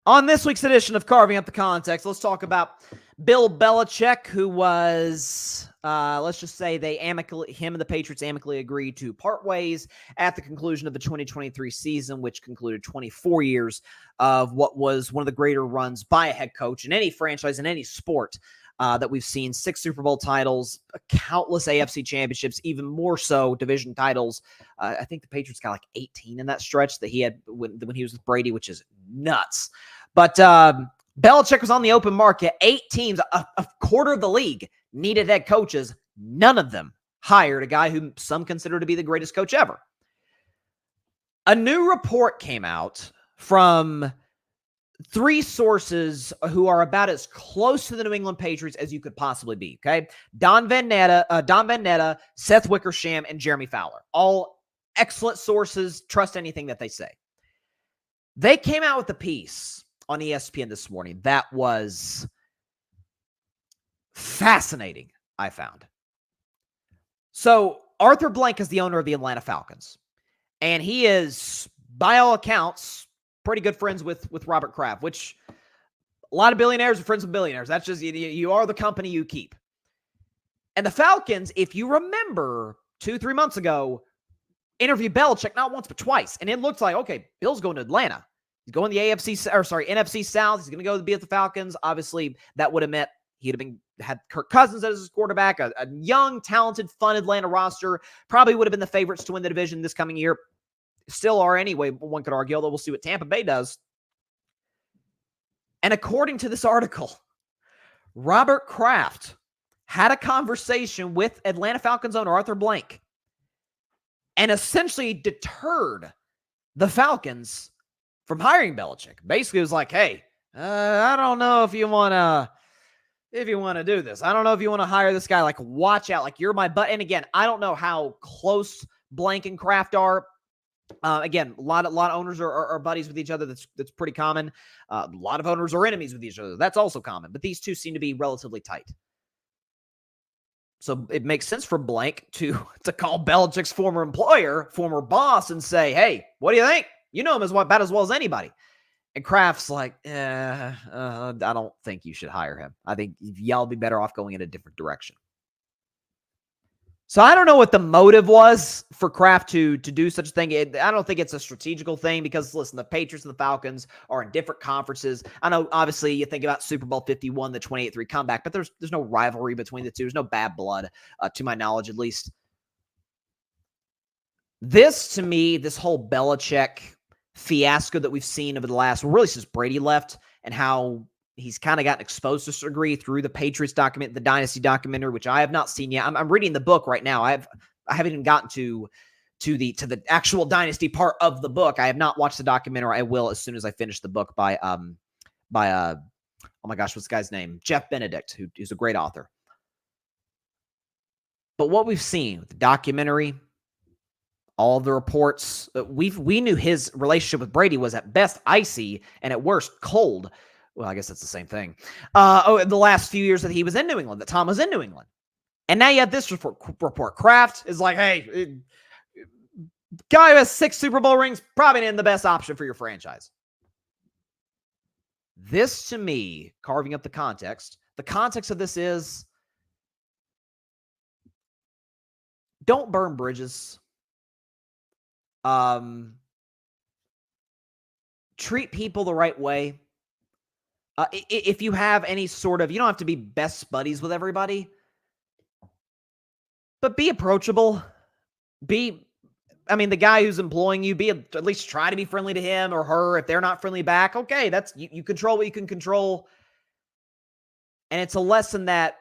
On this week's edition of Carving Up the Context, let's talk about Bill Belichick, who was, let's just say him and the Patriots amicably agreed to part ways at the conclusion of the 2023 season, which concluded 24 years of what was one of the greater runs by a head coach in any franchise, in any sport that we've seen. 6 Super Bowl titles, countless AFC championships, even more so division titles. I think the Patriots got like 18 in that stretch that he had when he was with Brady, which is nuts. But Belichick was on the open market. 8 teams, a quarter of the league, needed head coaches. None of them hired a guy who some consider to be the greatest coach ever. A new report came out from 3 sources who are about as close to the New England Patriots as you could possibly be, okay? Don Van Netta, Seth Wickersham, and Jeremy Fowler. All excellent sources. Trust anything that they say. They came out with a piece on ESPN this morning that was fascinating, I found. So Arthur Blank is the owner of the Atlanta Falcons, and he is, by all accounts, pretty good friends with Robert Kraft, which a lot of billionaires are friends with billionaires. That's just, you are the company you keep. And the Falcons, if you remember 2-3 months ago, interviewed Belichick not once but twice, and it looked like, okay, Bill's going to Atlanta. He's going to the NFC South. He's going to go be at the Falcons. Obviously, that would have meant He'd have had Kirk Cousins as his quarterback, a young, talented, fun Atlanta roster. Probably would have been the favorites to win the division this coming year. Still are anyway, one could argue, although we'll see what Tampa Bay does. And according to this article, Robert Kraft had a conversation with Atlanta Falcons owner Arthur Blank and essentially deterred the Falcons from hiring Belichick. Basically, it was like, hey, I don't know if you want to do this. I don't know if you want to hire this guy. Like, watch out. Like, you're my butt. And again, I don't know how close Blank and Kraft are. Again, a lot of owners are buddies with each other. That's pretty common. A lot of owners are enemies with each other. That's also common. But these two seem to be relatively tight. So it makes sense for Blank to call Belichick's former employer, former boss, and say, hey, what do you think? You know him about as well as anybody. And Kraft's like, I don't think you should hire him. I think y'all be better off going in a different direction. So I don't know what the motive was for Kraft to do such a thing. I don't think it's a strategical thing because, listen, the Patriots and the Falcons are in different conferences. I know, obviously, you think about Super Bowl 51, the 28-3 comeback, but there's no rivalry between the two. There's no bad blood, to my knowledge, at least. This, to me, this whole Belichick fiasco that we've seen over the last, really since Brady left, and how he's kind of gotten exposed to a degree through the Patriots document, the Dynasty documentary, which I have not seen yet. I'm reading the book right now. I haven't even gotten to the actual Dynasty part of the book. I have not watched the documentary. I will as soon as I finish the book by oh my gosh, what's the guy's name? Jeff Benedict, who's a great author. But what we've seen with the documentary, all the reports, we knew his relationship with Brady was at best icy and at worst cold. Well, I guess that's the same thing. The last few years that he was in New England, that Tom was in New England. And now you have this report. Kraft is like, hey, guy who has 6 Super Bowl rings, probably not the best option for your franchise. This, to me, carving up the context of this is, don't burn bridges. Treat people the right way. If you have any sort of, you don't have to be best buddies with everybody, but be approachable. The guy who's employing you, at least try to be friendly to him or her. If they're not friendly back, okay, that's you control what you can control. And it's a lesson that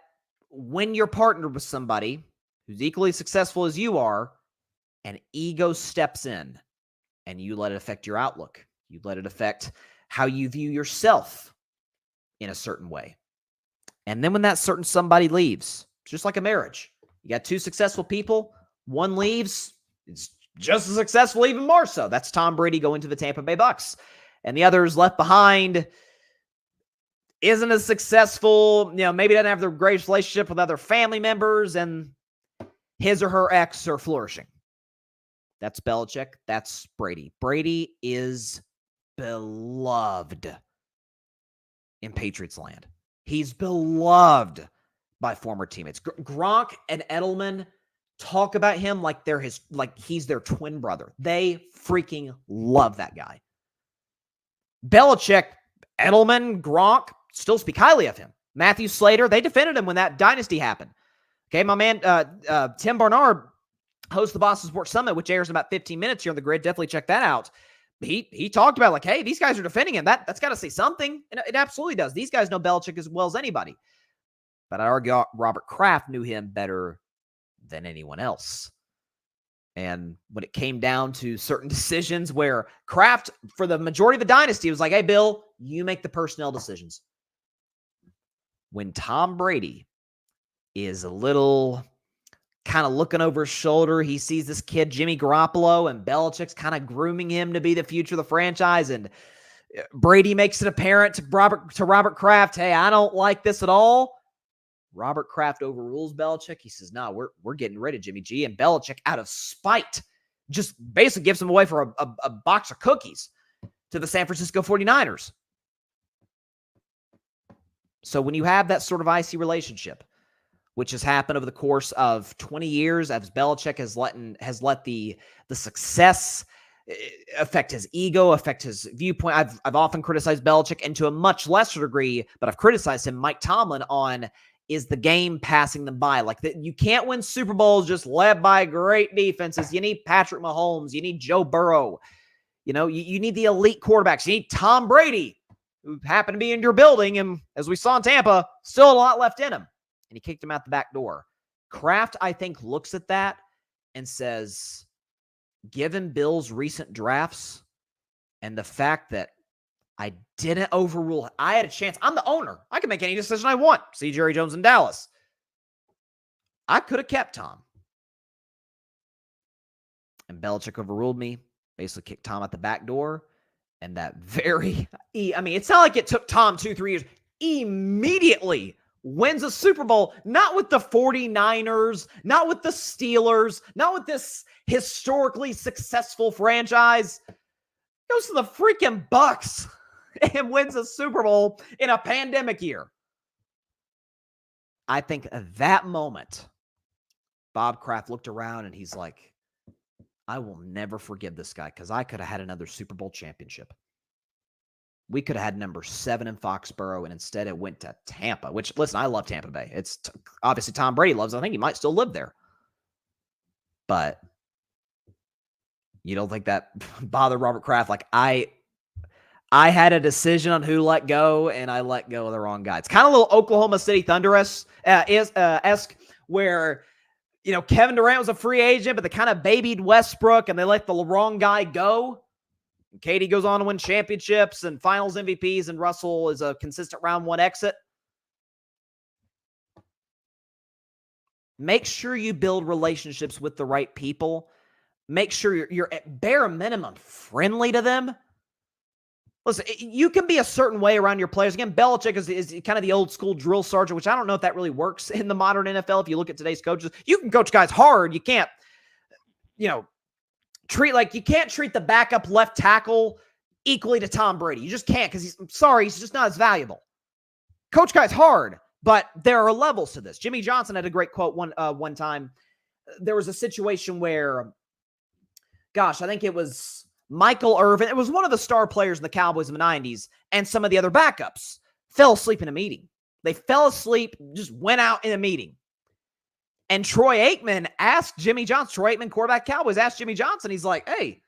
when you're partnered with somebody who's equally successful as you are, and ego steps in, and you let it affect your outlook. You let it affect how you view yourself in a certain way. And then when that certain somebody leaves, it's just like a marriage. You got 2 successful people, one leaves, it's just as successful, even more so. That's Tom Brady going to the Tampa Bay Bucks. And the other is left behind, isn't as successful, maybe doesn't have the greatest relationship with other family members, and his or her ex are flourishing. That's Belichick. That's Brady. Brady is beloved in Patriots land. He's beloved by former teammates. Gronk and Edelman talk about him like he's their twin brother. They freaking love that guy. Belichick, Edelman, Gronk still speak highly of him. Matthew Slater, they defended him when that dynasty happened. Okay, my man Tim Barnard hosts the Boston Sports Summit, which airs in about 15 minutes here on the Grid. Definitely check that out. He talked about like, hey, these guys are defending him. That's got to say something. And it absolutely does. These guys know Belichick as well as anybody. But I'd argue Robert Kraft knew him better than anyone else. And when it came down to certain decisions where Kraft, for the majority of the dynasty, was like, hey, Bill, you make the personnel decisions. When Tom Brady is a little kind of looking over his shoulder, he sees this kid, Jimmy Garoppolo, and Belichick's kind of grooming him to be the future of the franchise. And Brady makes it apparent to Robert Kraft, hey, I don't like this at all. Robert Kraft overrules Belichick. He says, no, we're getting rid of Jimmy G. And Belichick, out of spite, just basically gives him away for a box of cookies to the San Francisco 49ers. So when you have that sort of icy relationship, which has happened over the course of 20 years, as Belichick has let the success, affect his ego, affect his viewpoint. I've often criticized Belichick, and to a much lesser degree, but I've criticized him, Mike Tomlin, on is the game passing them by. Like, you can't win Super Bowls just led by great defenses. You need Patrick Mahomes. You need Joe Burrow. You need the elite quarterbacks. You need Tom Brady, who happened to be in your building, and as we saw in Tampa, still a lot left in him. And he kicked him out the back door. Kraft, I think, looks at that and says, given Bill's recent drafts and the fact that I didn't overrule, I had a chance. I'm the owner. I can make any decision I want. See Jerry Jones in Dallas. I could have kept Tom. And Belichick overruled me, basically kicked Tom out the back door. And that it's not like it took Tom 2-3 years. Immediately wins a Super Bowl, not with the 49ers, not with the Steelers, not with this historically successful franchise. Goes to the freaking Bucks and wins a Super Bowl in a pandemic year. I think at that moment, Bob Kraft looked around and he's like, I will never forgive this guy because I could have had another Super Bowl championship. We could have had number 7 in Foxborough, and instead it went to Tampa, which, listen, I love Tampa Bay. It's obviously Tom Brady loves it. I think he might still live there. But you don't think that bothered Robert Kraft? Like, I had a decision on who let go, and I let go of the wrong guy. It's kind of a little Oklahoma City Thunder-esque, where Kevin Durant was a free agent, but they kind of babied Westbrook, and they let the wrong guy go. And KD goes on to win championships and finals MVPs, and Russell is a consistent round 1 exit. Make sure you build relationships with the right people. Make sure you're at bare minimum friendly to them. Listen, you can be a certain way around your players. Again, Belichick is kind of the old school drill sergeant, which I don't know if that really works in the modern NFL. If you look at today's coaches, you can coach guys hard. You can't, you can't treat the backup left tackle equally to Tom Brady. You just can't, because he's just not as valuable. Coach guys hard, but there are levels to this. Jimmy Johnson had a great quote one time. There was a situation where, I think it was Michael Irvin. It was one of the star players in the Cowboys in the 90s, and some of the other backups fell asleep in a meeting. They fell asleep, just went out in a meeting. And Troy Aikman asked Jimmy Johnson, Troy Aikman, quarterback Cowboys, asked Jimmy Johnson, he's like, hey,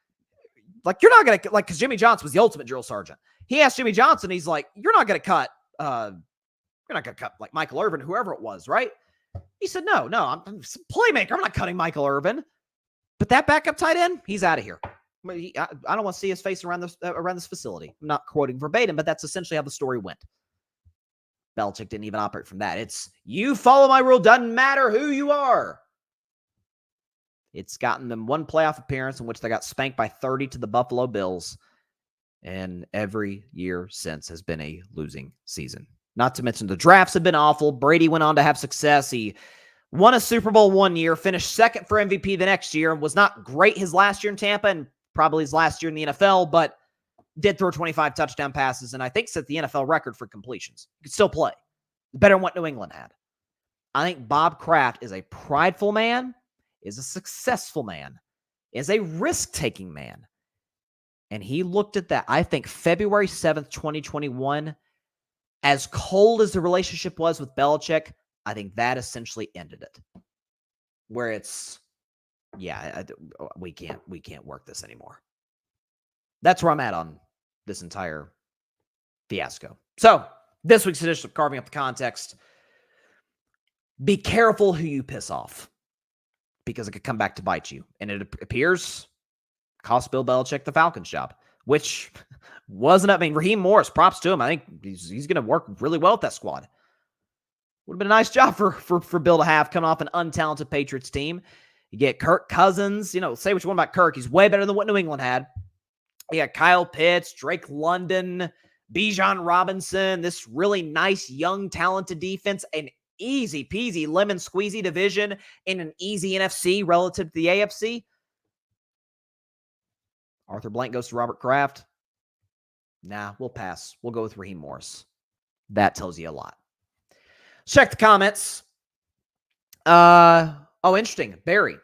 you're not going to, because Jimmy Johnson was the ultimate drill sergeant. He asked Jimmy Johnson, he's like, you're not going to cut like Michael Irvin, whoever it was, right? He said, no, I'm a playmaker. I'm not cutting Michael Irvin. But that backup tight end, he's out of here. I don't want to see his face around this facility. I'm not quoting verbatim, but that's essentially how the story went. Belichick didn't even operate from that. It's, you follow my rule, doesn't matter who you are. It's gotten them one playoff appearance in which they got spanked by 30 to the Buffalo Bills, and every year since has been a losing season. Not to mention the drafts have been awful. Brady went on to have success. He won a Super Bowl one year, finished second for MVP the next year, and was not great his last year in Tampa and probably his last year in the NFL, but did throw 25 touchdown passes, and I think set the NFL record for completions. He could still play. Better than what New England had. I think Bob Kraft is a prideful man, is a successful man, is a risk-taking man. And he looked at that. I think February 7th, 2021, as cold as the relationship was with Belichick, I think that essentially ended it. Where it's, we can't work this anymore. That's where I'm at on this entire fiasco. So, this week's edition of Carving Up the Context. Be careful who you piss off, because it could come back to bite you. And it appears cost Bill Belichick the Falcons job, which wasn't, Raheem Morris, props to him. I think he's going to work really well with that squad. Would have been a nice job for Bill to have, coming off an untalented Patriots team. You get Kirk Cousins, say what you want about Kirk. He's way better than what New England had. You got Kyle Pitts, Drake London, Bijan Robinson, this really nice, young, talented defense, an easy peasy lemon squeezy division in an easy NFC relative to the AFC. Arthur Blank goes to Robert Kraft. Nah, we'll pass. We'll go with Raheem Morris. That tells you a lot. Check the comments. Interesting. Barry.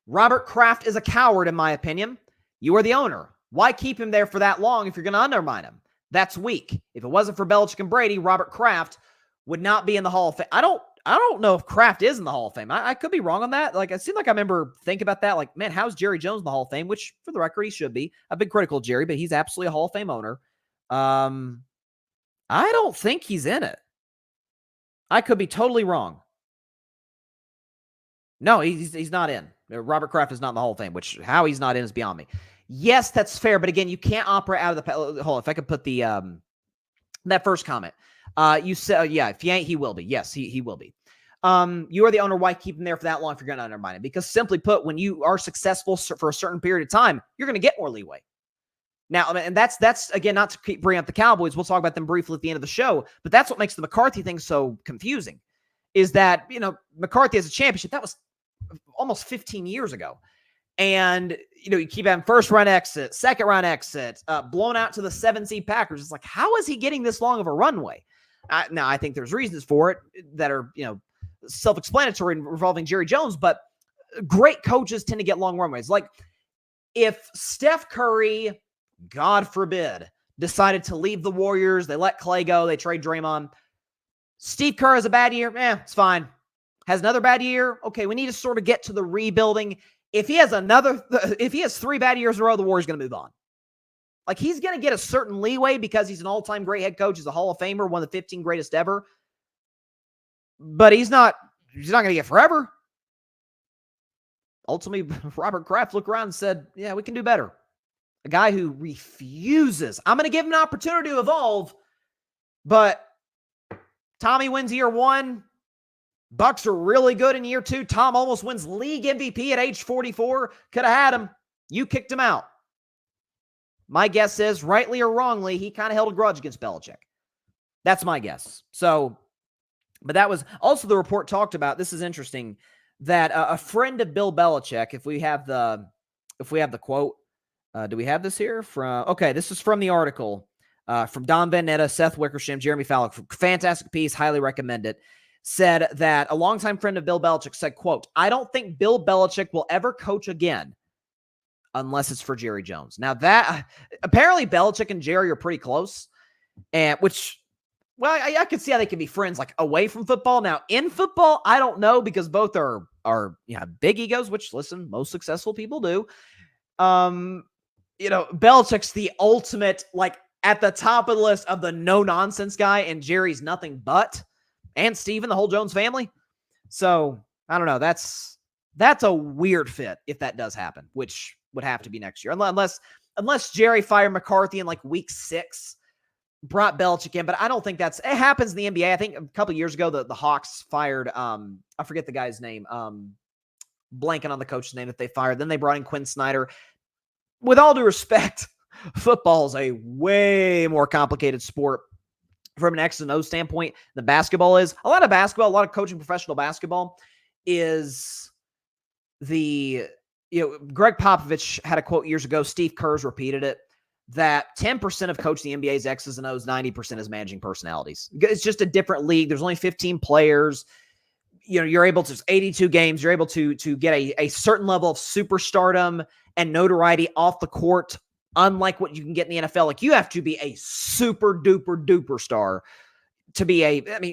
Robert Kraft is a coward, in my opinion. You are the owner. Why keep him there for that long if you're going to undermine him? That's weak. If it wasn't for Belichick and Brady, Robert Kraft would not be in the Hall of Fame. I don't know if Kraft is in the Hall of Fame. I could be wrong on that. Like, it seemed like I remember thinking about that. Like, man, how's Jerry Jones in the Hall of Fame? Which, for the record, he should be. I've been critical of Jerry, but he's absolutely a Hall of Fame owner. I don't think he's in it. I could be totally wrong. No, he's not in. Robert Kraft is not in the Hall of Fame, which how he's not in is beyond me. Yes, that's fair, but again, you can't operate out of the. Hold on, if I could put the that first comment. You said, yeah, if he ain't, he will be. Yes, he will be. You are the owner. Why keep him there for that long if you're going to undermine him? Because simply put, when you are successful for a certain period of time, you're going to get more leeway. Now, and that's again, not to keep bringing up the Cowboys. We'll talk about them briefly at the end of the show, but that's what makes the McCarthy thing so confusing. Is that McCarthy has a championship that was almost 15 years ago. And, you keep having first round exit, second round exit, blown out to the 7 seed Packers. It's like, how is he getting this long of a runway? Now, I think there's reasons for it that are, self-explanatory involving Jerry Jones, but great coaches tend to get long runways. Like if Steph Curry, God forbid, decided to leave the Warriors, they let Clay go, they trade Draymond. Steve Kerr has a bad year. It's fine. Has another bad year. Okay, we need to sort of get to the rebuilding. If he has 3 bad years in a row, the Warriors going to move on. Like he's going to get a certain leeway because he's an all-time great head coach. He's a Hall of Famer, one of the 15 greatest ever. But he's not going to get forever. Ultimately, Robert Kraft looked around and said, yeah, we can do better. A guy who refuses. I'm going to give him an opportunity to evolve, but Tommy wins year 1. Bucks are really good in year 2. Tom almost wins league MVP at age 44. Could have had him. You kicked him out. My guess is, rightly or wrongly, he kind of held a grudge against Belichick. That's my guess. So, but that was also the report talked about. This is interesting that a friend of Bill Belichick, if we have the quote, do we have this here okay, this is from the article from Don Van Netta, Seth Wickersham, Jeremy Fowler. Fantastic piece. Highly recommend it. Said that a longtime friend of Bill Belichick said, quote, I don't think Bill Belichick will ever coach again unless it's for Jerry Jones. Now that apparently Belichick and Jerry are pretty close, and which, well, I could see how they can be friends like away from football. Now in football, I don't know because both are big egos, which listen, most successful people do. Belichick's the ultimate, like at the top of the list of the no nonsense guy, and Jerry's nothing but. And Steven, the whole Jones family. So, I don't know. That's a weird fit if that does happen, which would have to be next year. Unless Jerry fired McCarthy in like week 6, brought Belichick in. But I don't think it happens in the NBA. I think a couple of years ago, the Hawks fired, I forget the guy's name, blanking on the coach's name that they fired. Then they brought in Quinn Snyder. With all due respect, football is a way more complicated sport from an X and O standpoint than basketball is. A lot of coaching professional basketball is Greg Popovich had a quote years ago, Steve Kerr's repeated it, that 10% of coaching the NBA's X's and O's, 90% is managing personalities. It's just a different league. There's only 15 players. You're able to, 82 games, you're able to get a certain level of superstardom and notoriety off the court, unlike what you can get in the NFL. Like you have to be a super duper duper star to be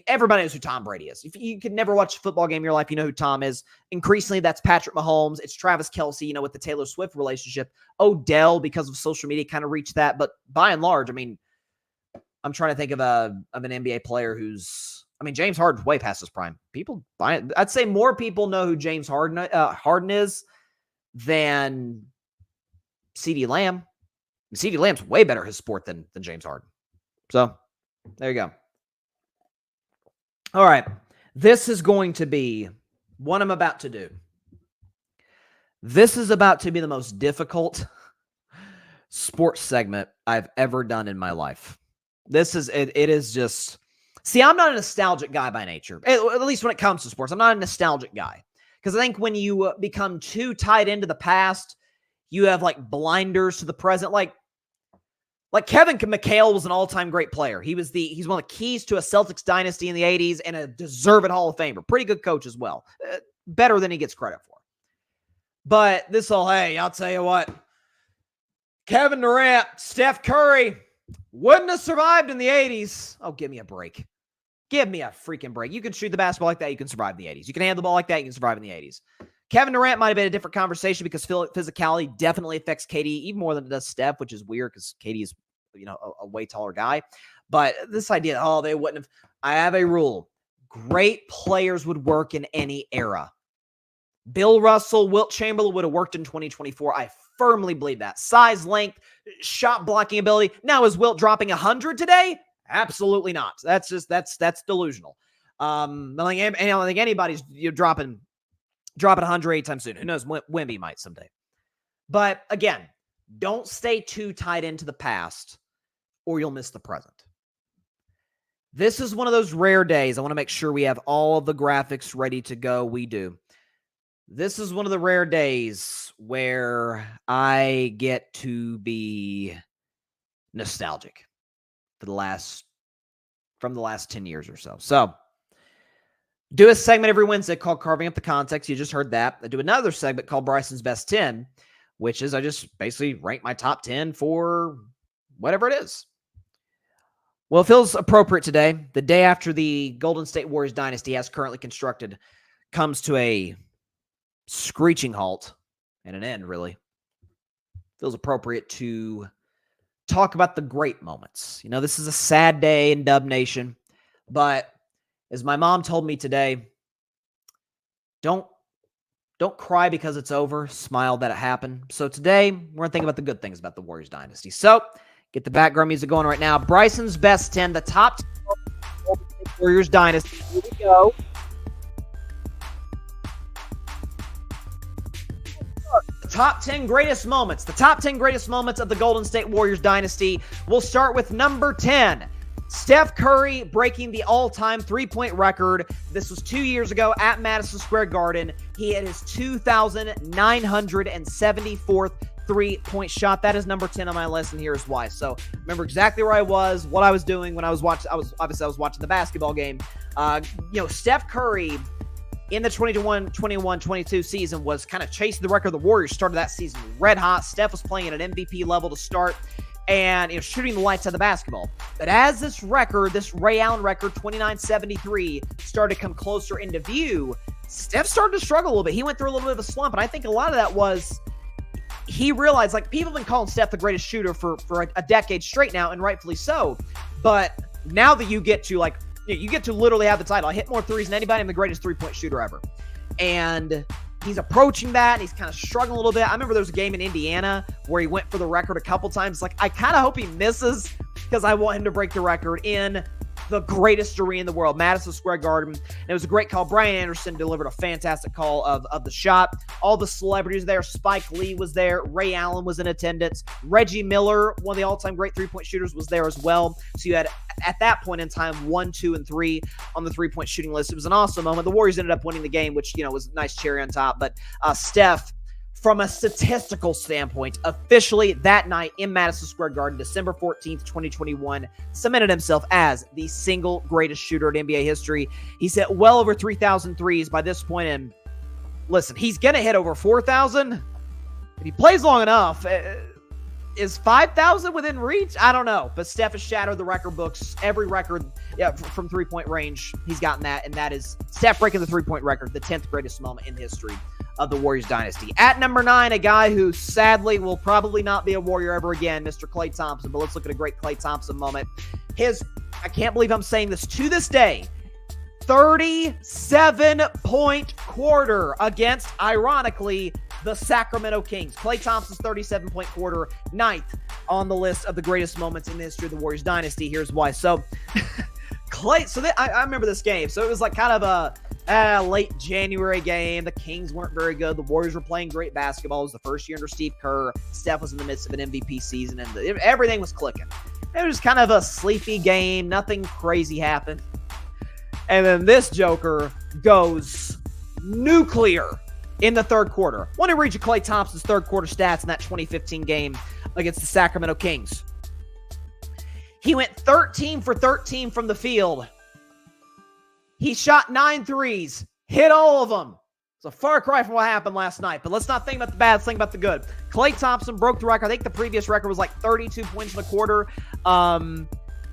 everybody knows who Tom Brady is. If you could never watch a football game in your life, you know who Tom is. Increasingly, that's Patrick Mahomes. It's Travis Kelce, with the Taylor Swift relationship. Odell, because of social media, kind of reached that. But by and large, I'm trying to think of an NBA player who's, James Harden's way past his prime. I'd say more people know who James Harden is than CeeDee Lamb. CeeDee Lamb's way better at his sport than James Harden. So, there you go. All right. This is going to be what I'm about to do. This is about to be the most difficult sports segment I've ever done in my life. It is just... See, I'm not a nostalgic guy by nature, at least when it comes to sports. I'm not a nostalgic guy because I think when you become too tied into the past, you have like blinders to the present. Like Kevin McHale was an all-time great player. He's one of the keys to a Celtics dynasty in the 80s and a deserved Hall of Famer. Pretty good coach as well. Better than he gets credit for. But hey, I'll tell you what. Kevin Durant, Steph Curry wouldn't have survived in the 80s. Oh, give me a break. Give me a freaking break. You can shoot the basketball like that, you can survive in the 80s. You can handle the ball like that, you can survive in the 80s. Kevin Durant might have been a different conversation because physicality definitely affects KD even more than it does Steph, which is weird because KD is, a way taller guy. But this idea, they wouldn't have. I have a rule. Great players would work in any era. Bill Russell, Wilt Chamberlain would have worked in 2024. I firmly believe that. Size, length, shot blocking ability. Now, is Wilt dropping 100 today? Absolutely not. That's delusional. I don't think anybody's dropping 100 anytime soon. Who knows? Wemby might someday. But again, don't stay too tied into the past or you'll miss the present. This is one of those rare days. I want to make sure we have all of the graphics ready to go. We do. This is one of the rare days where I get to be nostalgic from the last 10 years or so. So, do a segment every Wednesday called Carving Up the Context. You just heard that. I do another segment called Bryson's Best 10, which is I just basically rank my top 10 for whatever it is. Well, it feels appropriate today, the day after the Golden State Warriors dynasty as currently constructed comes to a screeching halt and an end, really. Feels appropriate to talk about the great moments. This is a sad day in Dub Nation, but as my mom told me today, don't cry because it's over. Smile that it happened. So today, we're going to think about the good things about the Warriors dynasty. So, get the background music going right now. Bryson's Best 10, the top 10 Warriors dynasty. Here we go. The top 10 greatest moments. The top 10 greatest moments of the Golden State Warriors dynasty. We'll start with number 10. Steph Curry breaking the all-time three-point record. This was 2 years ago at Madison Square Garden. He had his 2,974th three-point shot. That is number 10 on my list, and here's why. So remember exactly where I was, what I was doing when I was watching. I was watching the basketball game. Steph Curry in the 21-22 season was kind of chasing the record. The Warriors started that season red hot. Steph was playing at an MVP level to start and shooting the lights out of the basketball. But as this Ray Allen record, 29-73, started to come closer into view, Steph started to struggle a little bit. He went through a little bit of a slump, and I think a lot of that was he realized, people have been calling Steph the greatest shooter for a decade straight now, and rightfully so. But now that you get to literally have the title, I hit more threes than anybody. I'm the greatest three-point shooter ever. And he's approaching that, and he's kind of struggling a little bit. I remember there was a game in Indiana where he went for the record a couple times. I kind of hope he misses because I want him to break the record in the greatest arena in the world, Madison Square Garden. And it was a great call. Brian Anderson delivered a fantastic call of the shot. All the celebrities there. Spike Lee was there. Ray Allen was in attendance. Reggie Miller, one of the all-time great three-point shooters, was there as well. So you had, at that point in time, 1, 2, and 3 on the three-point shooting list. It was an awesome moment. The Warriors ended up winning the game, which, was a nice cherry on top. But Steph, from a statistical standpoint, officially that night in Madison Square Garden, December 14th, 2021, cemented himself as the single greatest shooter in NBA history. He's hit well over 3,000 threes by this point, and listen, he's going to hit over 4,000. If he plays long enough, is 5,000 within reach? I don't know, but Steph has shattered the record books. Every record from three-point range, he's gotten that, and that is Steph breaking the three-point record, the 10th greatest moment in history of the Warriors dynasty. At number 9, a guy who sadly will probably not be a Warrior ever again, Mr. Klay Thompson. But let's look at a great Klay Thompson moment. I can't believe I'm saying this to this day, 37-point quarter against, ironically, the Sacramento Kings. Klay Thompson's 37-point quarter, 9th on the list of the greatest moments in the history of the Warriors dynasty. Here's why. So, I remember this game. So it was kind of a late January game. The Kings weren't very good. The Warriors were playing great basketball. It was the first year under Steve Kerr. Steph was in the midst of an MVP season, and everything was clicking. It was kind of a sleepy game. Nothing crazy happened. And then this joker goes nuclear in the third quarter. I want to read you Klay Thompson's third quarter stats in that 2015 game against the Sacramento Kings. He went 13 for 13 from the field. He shot 9 threes, hit all of them. It's a far cry from what happened last night, but let's not think about the bad, let's think about the good. Klay Thompson broke the record. I think the previous record was like 32 points in a quarter.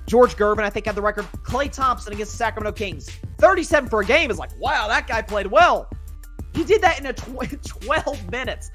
George Gervin, I think, had the record. Klay Thompson against the Sacramento Kings. 37 for a game is like, wow, that guy played well. He did that in a 12 minutes.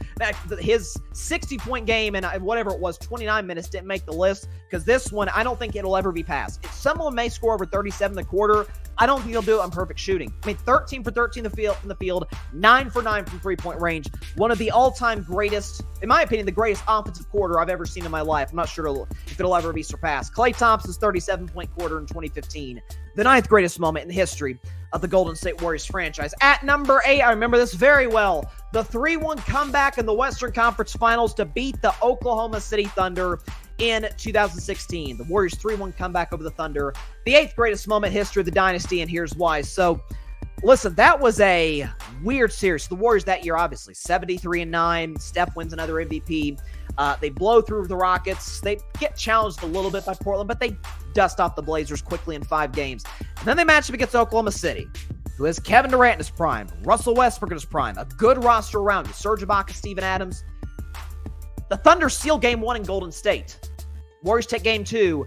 His 60-point game and whatever it was, 29 minutes didn't make the list because this one, I don't think it'll ever be passed. If someone may score over 37 in the quarter, I don't think he'll do it on perfect shooting. I mean, 13 for 13 from the field, 9 for 9 from three-point range. One of the all-time greatest, in my opinion, the greatest offensive quarter I've ever seen in my life. I'm not sure if it'll ever be surpassed. Klay Thompson's 37-point quarter in 2015, the 9th greatest moment in the history of the Golden State Warriors franchise. At number 8, I remember this very well, the 3-1 comeback in the Western Conference Finals to beat the Oklahoma City Thunder in 2016. The Warriors 3-1 comeback over the Thunder. The 8th greatest moment in history of the Dynasty, and here's why. So, listen, that was a weird series. The Warriors that year, obviously, 73-9. Steph wins another MVP. They blow through the Rockets. They get challenged a little bit by Portland, but they dust off the Blazers quickly in 5 games. And then they match up against Oklahoma City, who has Kevin Durant in his prime, Russell Westbrook in his prime, a good roster around you, Serge Ibaka, Steven Adams. The Thunder seal Game 1 in Golden State. Warriors take Game 2.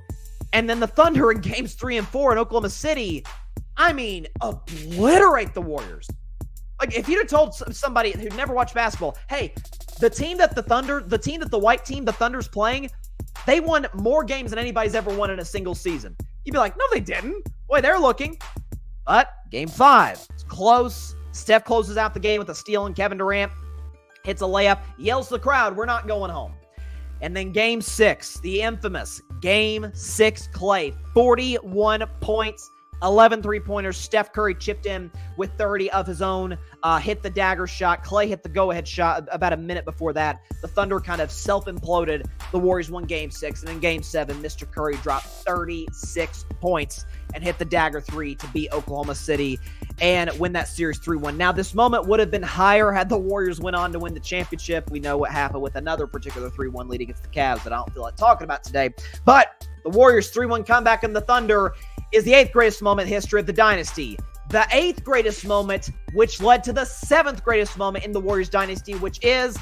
And then the Thunder in Games 3 and 4 in Oklahoma City, I mean, obliterate the Warriors. Like, if you'd have told somebody who'd never watched basketball, hey, the team that the white team, the Thunder's playing, they won more games than anybody's ever won in a single season. You'd be like, no, they didn't. Boy, they're looking. But Game 5, it's close. Steph closes out the game with a steal, and Kevin Durant hits a layup, yells to the crowd, we're not going home. And then Game 6, the infamous Game 6 Klay, 41 points, 11 three-pointers. Steph Curry chipped in with 30 of his own, hit the dagger shot. Klay hit the go-ahead shot about a minute before that. The Thunder kind of self-imploded. The Warriors won Game 6. And in Game 7, Mr. Curry dropped 36 points and hit the dagger 3 to beat Oklahoma City and win that series 3-1. Now, this moment would have been higher had the Warriors went on to win the championship. We know what happened with another particular 3-1 lead against the Cavs that I don't feel like talking about today. But the Warriors 3-1 comeback in the Thunder is the 8th greatest moment in history of the Dynasty. The 8th greatest moment, which led to the 7th greatest moment in the Warriors dynasty, which is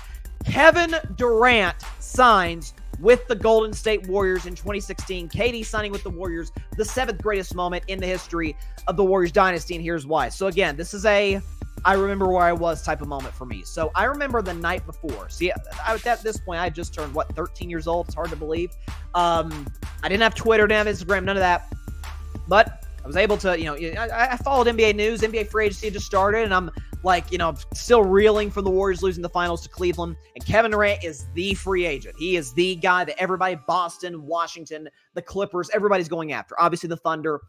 Kevin Durant signs with the Golden State Warriors in 2016. KD signing with the Warriors, the 7th greatest moment in the history of the Warriors dynasty, and here's why. So again, this is a I remember where I was type of moment for me. So I remember the night before. See, at this point, I just turned, 13 years old? It's hard to believe. I didn't have Twitter, didn't have Instagram, none of that. But I was able to, I followed NBA news. NBA free agency had just started, and I'm still reeling from the Warriors losing the finals to Cleveland. And Kevin Durant is the free agent. He is the guy that everybody, Boston, Washington, the Clippers, everybody's going after. Obviously, the Thunder.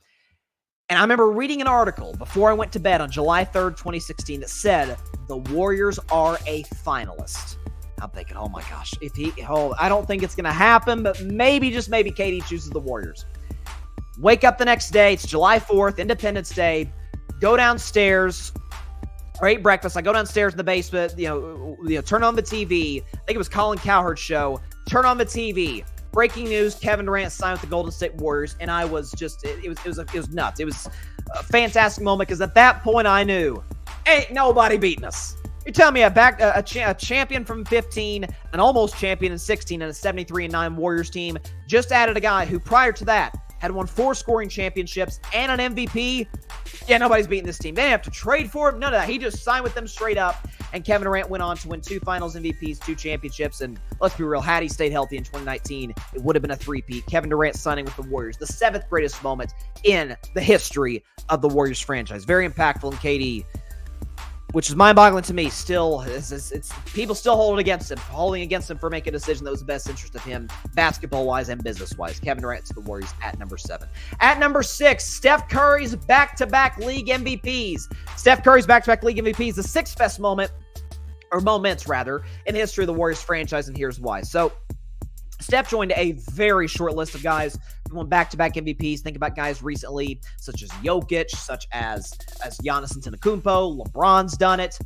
And I remember reading an article before I went to bed on July 3rd, 2016, that said the Warriors are a finalist. I'm thinking, oh my gosh, I don't think it's going to happen, but maybe, just maybe, KD chooses the Warriors. Wake up the next day. It's July 4th, Independence Day. Go downstairs. Or eat breakfast. I go downstairs in the basement, turn on the TV. I think it was Colin Cowherd's show. Turn on the TV. Breaking news, Kevin Durant signed with the Golden State Warriors, and I was just, it was nuts. It was a fantastic moment because at that point I knew, ain't nobody beating us. You're telling me a champion from 15, an almost champion in 16, and a 73-9 Warriors team just added a guy who prior to that had won 4 scoring championships and an MVP. Yeah, nobody's beating this team. They didn't have to trade for him. None of that. He just signed with them straight up. And Kevin Durant went on to win 2 finals MVPs, 2 championships. And let's be real, had he stayed healthy in 2019, it would have been a 3-peat. Kevin Durant signing with the Warriors, the 7th greatest moment in the history of the Warriors franchise. Very impactful in KD, which is mind-boggling to me. Still, it's people still holding against him for making a decision that was the best interest of him, basketball-wise and business-wise. Kevin Durant to the Warriors at number 7. At number 6, Steph Curry's back-to-back league MVPs. Steph Curry's back-to-back league MVPs, the 6th best moment, or moments rather, in the history of the Warriors franchise, and here's why. So, Steph joined a very short list of guys who won back-to-back MVPs. Think about guys recently, such as Jokic, such as Giannis Antetokounmpo. LeBron's done it.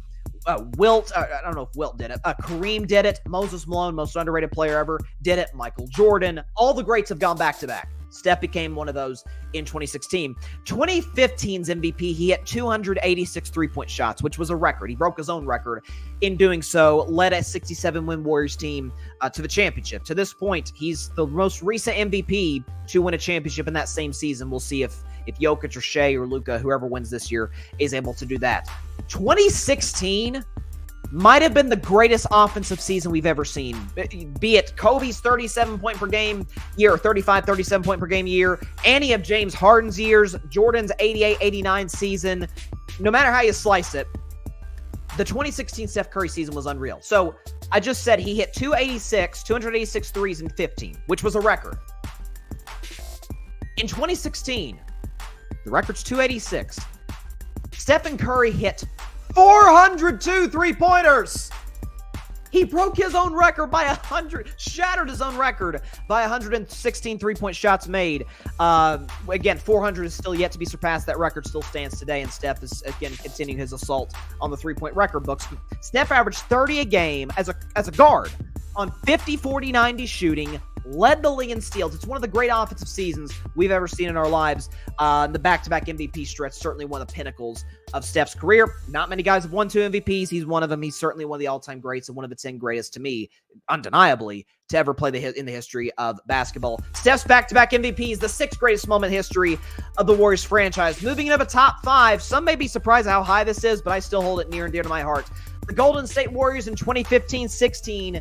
Wilt, I don't know if Wilt did it. Kareem did it. Moses Malone, most underrated player ever, did it. Michael Jordan. All the greats have gone back-to-back. Steph became one of those in 2016. 2015's MVP, he hit 286 three-point shots, which was a record. He broke his own record in doing so, led a 67-win Warriors team to the championship. To this point, he's the most recent MVP to win a championship in that same season. We'll see if Jokic or Shea or Luka, whoever wins this year, is able to do that. 2016 might have been the greatest offensive season we've ever seen. Be it Kobe's 37-point per game year, 35, 37-point per game year, any of James Harden's years, Jordan's 88, 89 season. No matter how you slice it, the 2016 Steph Curry season was unreal. So I just said he hit 286 threes in 15, which was a record. In 2016, the record's 286. Stephen Curry hit 402 three-pointers. He broke his own record by 100, shattered his own record by 116 three-point shots made. Again, 400 is still yet to be surpassed. That record still stands today, and Steph is, again, continuing his assault on the three-point record books. Steph averaged 30 a game as a guard on 50, 40, 90 shooting, led the league in steals. It's one of the great offensive seasons we've ever seen in our lives. The back-to-back MVP stretch, certainly one of the pinnacles of Steph's career. Not many guys have won 2 MVPs. He's one of them. He's certainly one of the all-time greats and one of the 10 greatest to me, undeniably, to ever play in the history of basketball. Steph's back-to-back MVPs, the 6th greatest moment in history of the Warriors franchise. Moving into the top 5, some may be surprised how high this is, but I still hold it near and dear to my heart. The Golden State Warriors in 2015-16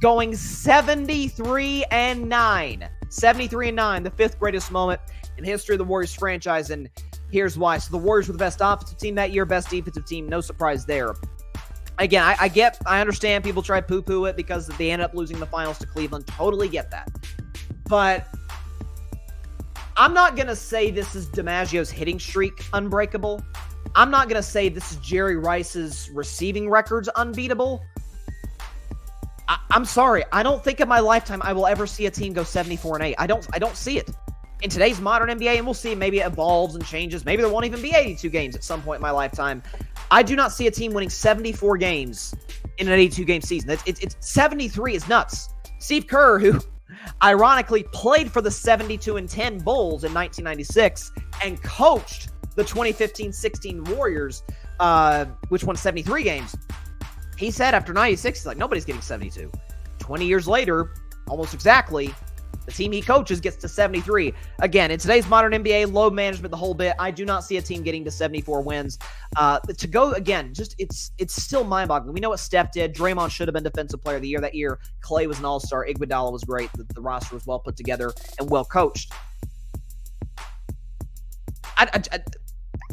going 73-9. 73-9, the 5th greatest moment in the history of the Warriors franchise, and here's why. So the Warriors were the best offensive team that year, best defensive team, no surprise there. Again, I understand people try to poo-poo it because they ended up losing the finals to Cleveland. Totally get that. But I'm not going to say this is DiMaggio's hitting streak unbreakable. I'm not going to say this is Jerry Rice's receiving records unbeatable. I'm sorry. I don't think in my lifetime I will ever see a team go 74-8. I don't see it. In today's modern NBA, and we'll see, maybe it evolves and changes. Maybe there won't even be 82 games at some point in my lifetime. I do not see a team winning 74 games in an 82-game season. It's 73 is nuts. Steve Kerr, who ironically played for the 72-10 Bulls in 1996 and coached the 2015-16 Warriors, which won 73 games. He said after 96, he's like, nobody's getting 72. 20 years later, almost exactly, the team he coaches gets to 73. Again, in today's modern NBA, load management, the whole bit, I do not see a team getting to 74 wins. To go, again, just it's still mind-boggling. We know what Steph did. Draymond should have been Defensive Player of the Year that year. Clay was an all-star. Iguodala was great. The roster was well put together and well coached.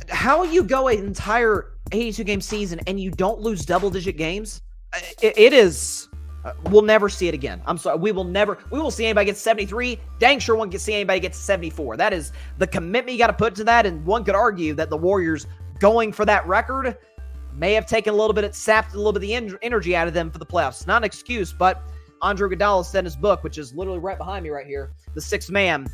How you go an entire 82-game season and you don't lose double-digit games? It is... we'll never see it again. I'm sorry. We will see anybody get 73. Dang sure won't see anybody get 74. That is the commitment you got to put to that. And one could argue that the Warriors going for that record may have taken a little bit, sapped a little bit of the energy out of them for the playoffs. Not an excuse, but Andre Iguodala said in his book, which is literally right behind me right here, The Sixth Man,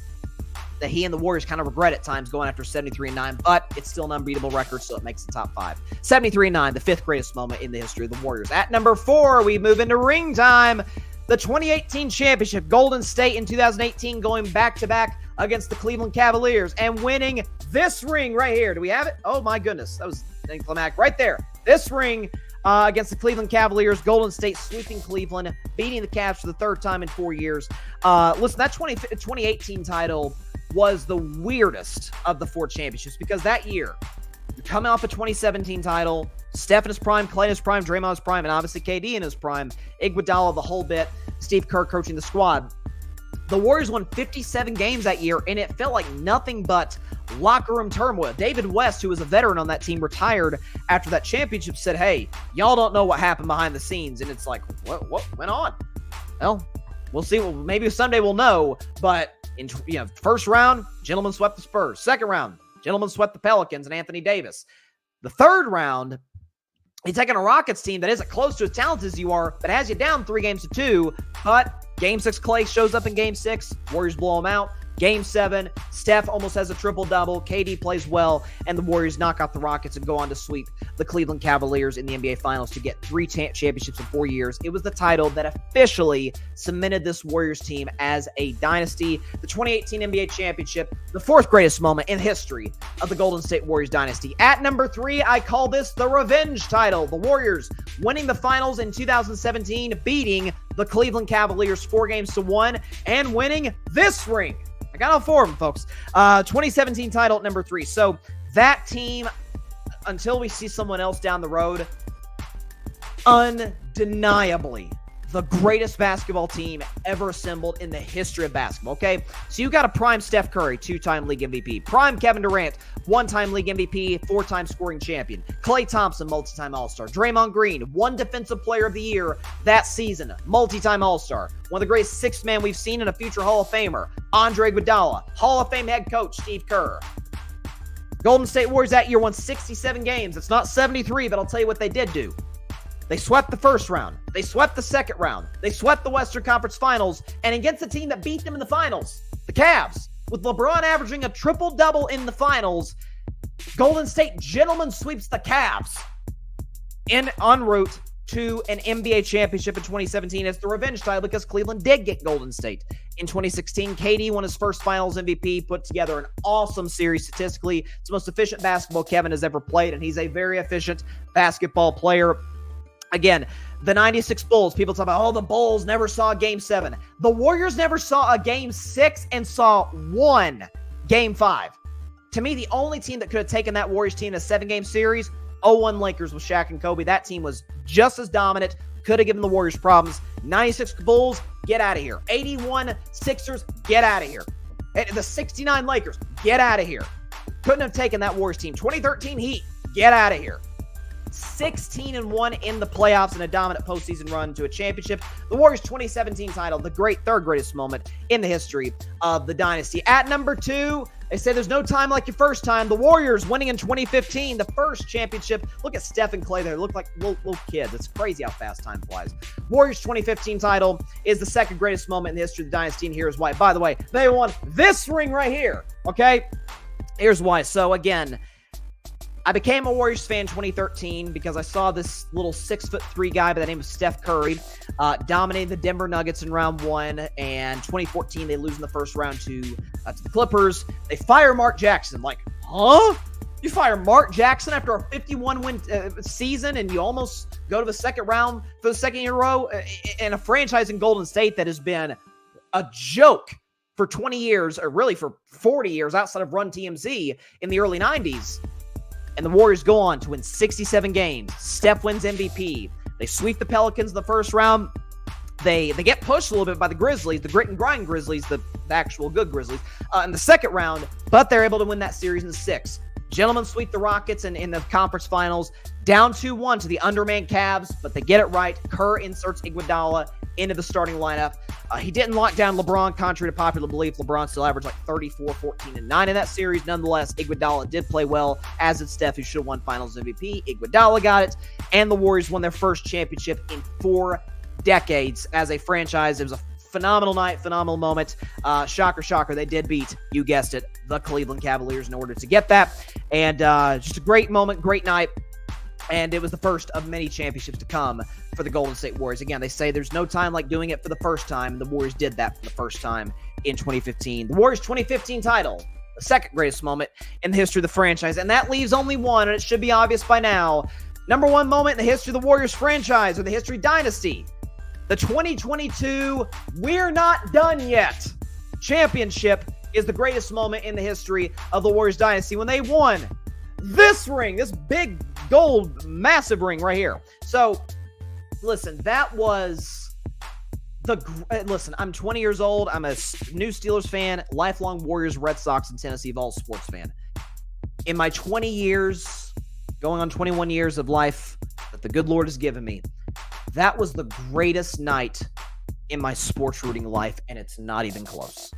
that he and the Warriors kind of regret at times going after 73-9, but it's still an unbeatable record, so it makes the top 5. 73-9, the 5th greatest moment in the history of the Warriors. At number 4, we move into ring time. The 2018 championship, Golden State in 2018 going back-to-back against the Cleveland Cavaliers and winning this ring right here. Do we have it? Oh my goodness, that was anticlimactic right there. This ring against the Cleveland Cavaliers, Golden State sweeping Cleveland, beating the Cavs for the 3rd time in 4 years. Listen, that 2018 title was the weirdest of the 4 championships because that year, you're coming off a 2017 title, Steph in his prime, Clay in his prime, Draymond in his prime, and obviously KD in his prime, Iguodala the whole bit, Steve Kerr coaching the squad. The Warriors won 57 games that year, and it felt like nothing but locker room turmoil. David West, who was a veteran on that team, retired after that championship, said, hey, y'all don't know what happened behind the scenes. And it's like, what went on? Well, we'll see. Well, maybe someday we'll know, but in first round, gentlemen swept the Spurs. Second round, gentlemen swept the Pelicans and Anthony Davis. The 3rd round, you're taking a Rockets team that isn't close to as talented as you are, but has you down 3-2. But Game 6, Clay shows up in Game 6. Warriors blow them out. Game 7, Steph almost has a triple-double. KD plays well, and the Warriors knock out the Rockets and go on to sweep the Cleveland Cavaliers in the NBA Finals to get 3 championships in 4 years. It was the title that officially cemented this Warriors team as a dynasty. The 2018 NBA Championship, the 4th greatest moment in history of the Golden State Warriors dynasty. At number 3, I call this the revenge title. The Warriors winning the Finals in 2017, beating the Cleveland Cavaliers 4-1 and winning this ring. I got all 4 of them, folks. 2017 title at number 3. So that team, until we see someone else down the road, undeniably the greatest basketball team ever assembled in the history of basketball, okay? So you got a prime Steph Curry, 2-time league MVP. Prime Kevin Durant, 1-time league MVP, 4-time scoring champion. Klay Thompson, multi-time All-Star. Draymond Green, 1 defensive player of the year that season, multi-time All-Star. One of the greatest sixth men we've seen and a future Hall of Famer. Andre Iguodala, Hall of Fame head coach Steve Kerr. Golden State Warriors that year won 67 games. It's not 73, but I'll tell you what they did do. They swept the first round. They swept the second round. They swept the Western Conference Finals. And against the team that beat them in the finals, the Cavs, with LeBron averaging a triple-double in the finals, Golden State gentlemen sweeps the Cavs en route to an NBA championship in 2017 as the revenge title because Cleveland did get Golden State. In 2016, KD won his first Finals MVP, put together an awesome series statistically. It's the most efficient basketball Kevin has ever played, and he's a very efficient basketball player. Again, the 96 Bulls, people talk about, the Bulls never saw Game 7. The Warriors never saw a Game 6 and saw 1 Game 5. To me, the only team that could have taken that Warriors team in a 7-game series, 0-1 Lakers with Shaq and Kobe. That team was just as dominant, could have given the Warriors problems. 96 Bulls, get out of here. 81 Sixers, get out of here. The 69 Lakers, get out of here. Couldn't have taken that Warriors team. 2013 Heat, get out of here. 16-1 in the playoffs and a dominant postseason run to a championship. The Warriors 2017 title, the third greatest moment in the history of the dynasty. At number 2, they say there's no time like your first time. The Warriors winning in 2015, the first championship. Look at Steph and Klay there. They look like little kids. It's crazy how fast time flies. Warriors 2015 title is the second greatest moment in the history of the dynasty, and here's why. By the way, they won this ring right here, okay? Here's why. So, again, I became a Warriors fan in 2013 because I saw this little 6'3" guy by the name of Steph Curry dominate the Denver Nuggets in round 1. And 2014, they lose in the first round to the Clippers. They fire Mark Jackson. Like, huh? You fire Mark Jackson after a 51-win season and you almost go to the second round for the second year in a row in a franchise in Golden State that has been a joke for 20 years, or really for 40 years outside of Run TMZ in the early 90s. And the Warriors go on to win 67 games. Steph wins MVP. They sweep the Pelicans in the first round. They get pushed a little bit by the Grizzlies, the grit and grind Grizzlies, the actual good Grizzlies, in the second round, but they're able to win that series in the 6th. Gentlemen sweep the Rockets in the conference finals, down 2-1 to the undermanned Cavs, but they get it right. Kerr inserts Iguodala into the starting lineup. He didn't lock down LeBron, contrary to popular belief. LeBron still averaged like 34, 14, and 9 in that series. Nonetheless, Iguodala did play well, as did Steph, who should have won Finals MVP. Iguodala got it, and the Warriors won their first championship in 4 decades as a franchise. It was a phenomenal night, phenomenal moment. Shocker, shocker, they did beat, you guessed it, the Cleveland Cavaliers in order to get that. And just a great moment, great night. And it was the first of many championships to come for the Golden State Warriors. Again, they say there's no time like doing it for the first time. The Warriors did that for the first time in 2015. The Warriors 2015 title, the second greatest moment in the history of the franchise. And that leaves only one, and it should be obvious by now. Number 1 moment in the history of the Warriors franchise, or the history dynasty. The 2022 We're Not Done Yet championship is the greatest moment in the history of the Warriors dynasty when they won this ring, this big gold massive ring right here. So listen, that was listen, I'm 20 years old. I'm a new Steelers fan, lifelong Warriors, Red Sox, and Tennessee Vols sports fan. In my 20 years, going on 21 years of life that the good Lord has given me, that was the greatest night in my sports rooting life, and it's not even close.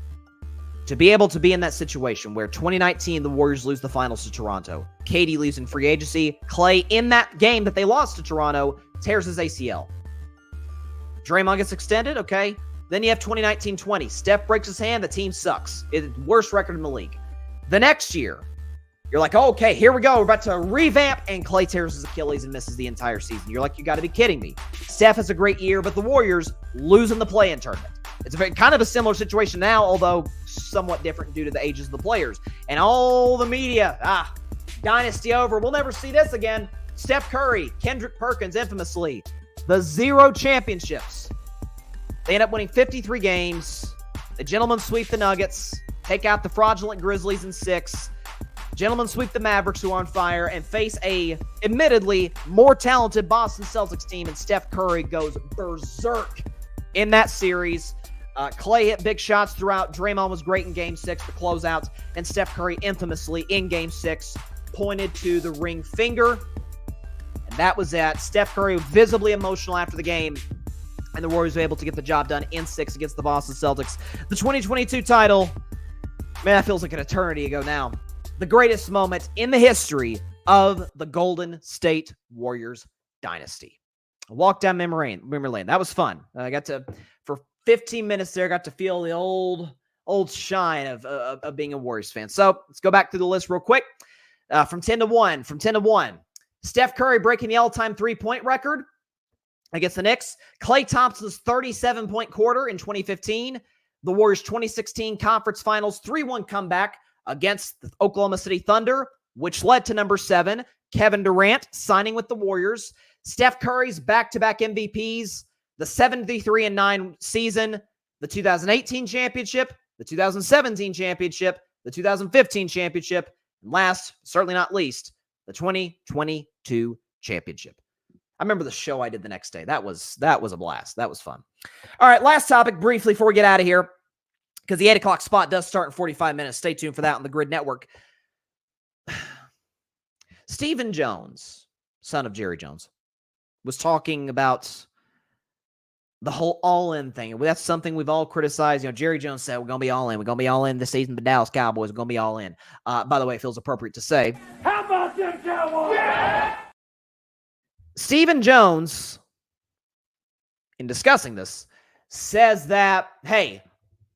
To be able to be in that situation where 2019, the Warriors lose the finals to Toronto. KD leaves in free agency. Klay, in that game that they lost to Toronto, tears his ACL. Draymond gets extended, okay. Then you have 2019-20. Steph breaks his hand. The team sucks. It's the worst record in the league. The next year, you're like, oh, okay, here we go. We're about to revamp. And Klay tears his Achilles and misses the entire season. You're like, you got to be kidding me. Steph has a great year, but the Warriors lose in the play-in tournament. It's kind of a similar situation now, although somewhat different due to the ages of the players. And all the media, Dynasty over. We'll never see this again. Steph Curry, Kendrick Perkins, infamously, the 0 championships. They end up winning 53 games. The gentlemen sweep the Nuggets, take out the fraudulent Grizzlies in 6. Gentlemen sweep the Mavericks, who are on fire, and face a, admittedly, more talented Boston Celtics team, and Steph Curry goes berserk in that series. Klay hit big shots throughout. Draymond was great in Game 6 to close out, and Steph Curry infamously in Game 6 pointed to the ring finger, and that was that. Steph Curry visibly emotional after the game, and the Warriors were able to get the job done in 6 against the Boston Celtics. The 2022 title, man, that feels like an eternity ago now. The greatest moment in the history of the Golden State Warriors dynasty. I walked down memory lane. That was fun. I got to, for 15 minutes there, got to feel the old shine of being a Warriors fan. So let's go back through the list real quick. From 10 to 1. Steph Curry breaking the all-time three-point record against the Knicks. Klay Thompson's 37-point quarter in 2015. The Warriors' 2016 Conference Finals 3-1 comeback against the Oklahoma City Thunder, which led to number 7, Kevin Durant signing with the Warriors. Steph Curry's back-to-back MVPs, the 73-9 season, the 2018 championship, the 2017 championship, the 2015 championship, and last, certainly not least, the 2022 championship. I remember the show I did the next day. That was a blast. That was fun. All right, last topic briefly before we get out of here, because the 8 o'clock spot does start in 45 minutes. Stay tuned for that on the Grid Network. Stephen Jones, son of Jerry Jones, was talking about the whole all-in thing. That's something we've all criticized. Jerry Jones said, we're going to be all in. We're going to be all in this season. The Dallas Cowboys are going to be all in. By the way, it feels appropriate to say, how about them Cowboys? Yeah! Stephen Jones, in discussing this, says that, hey,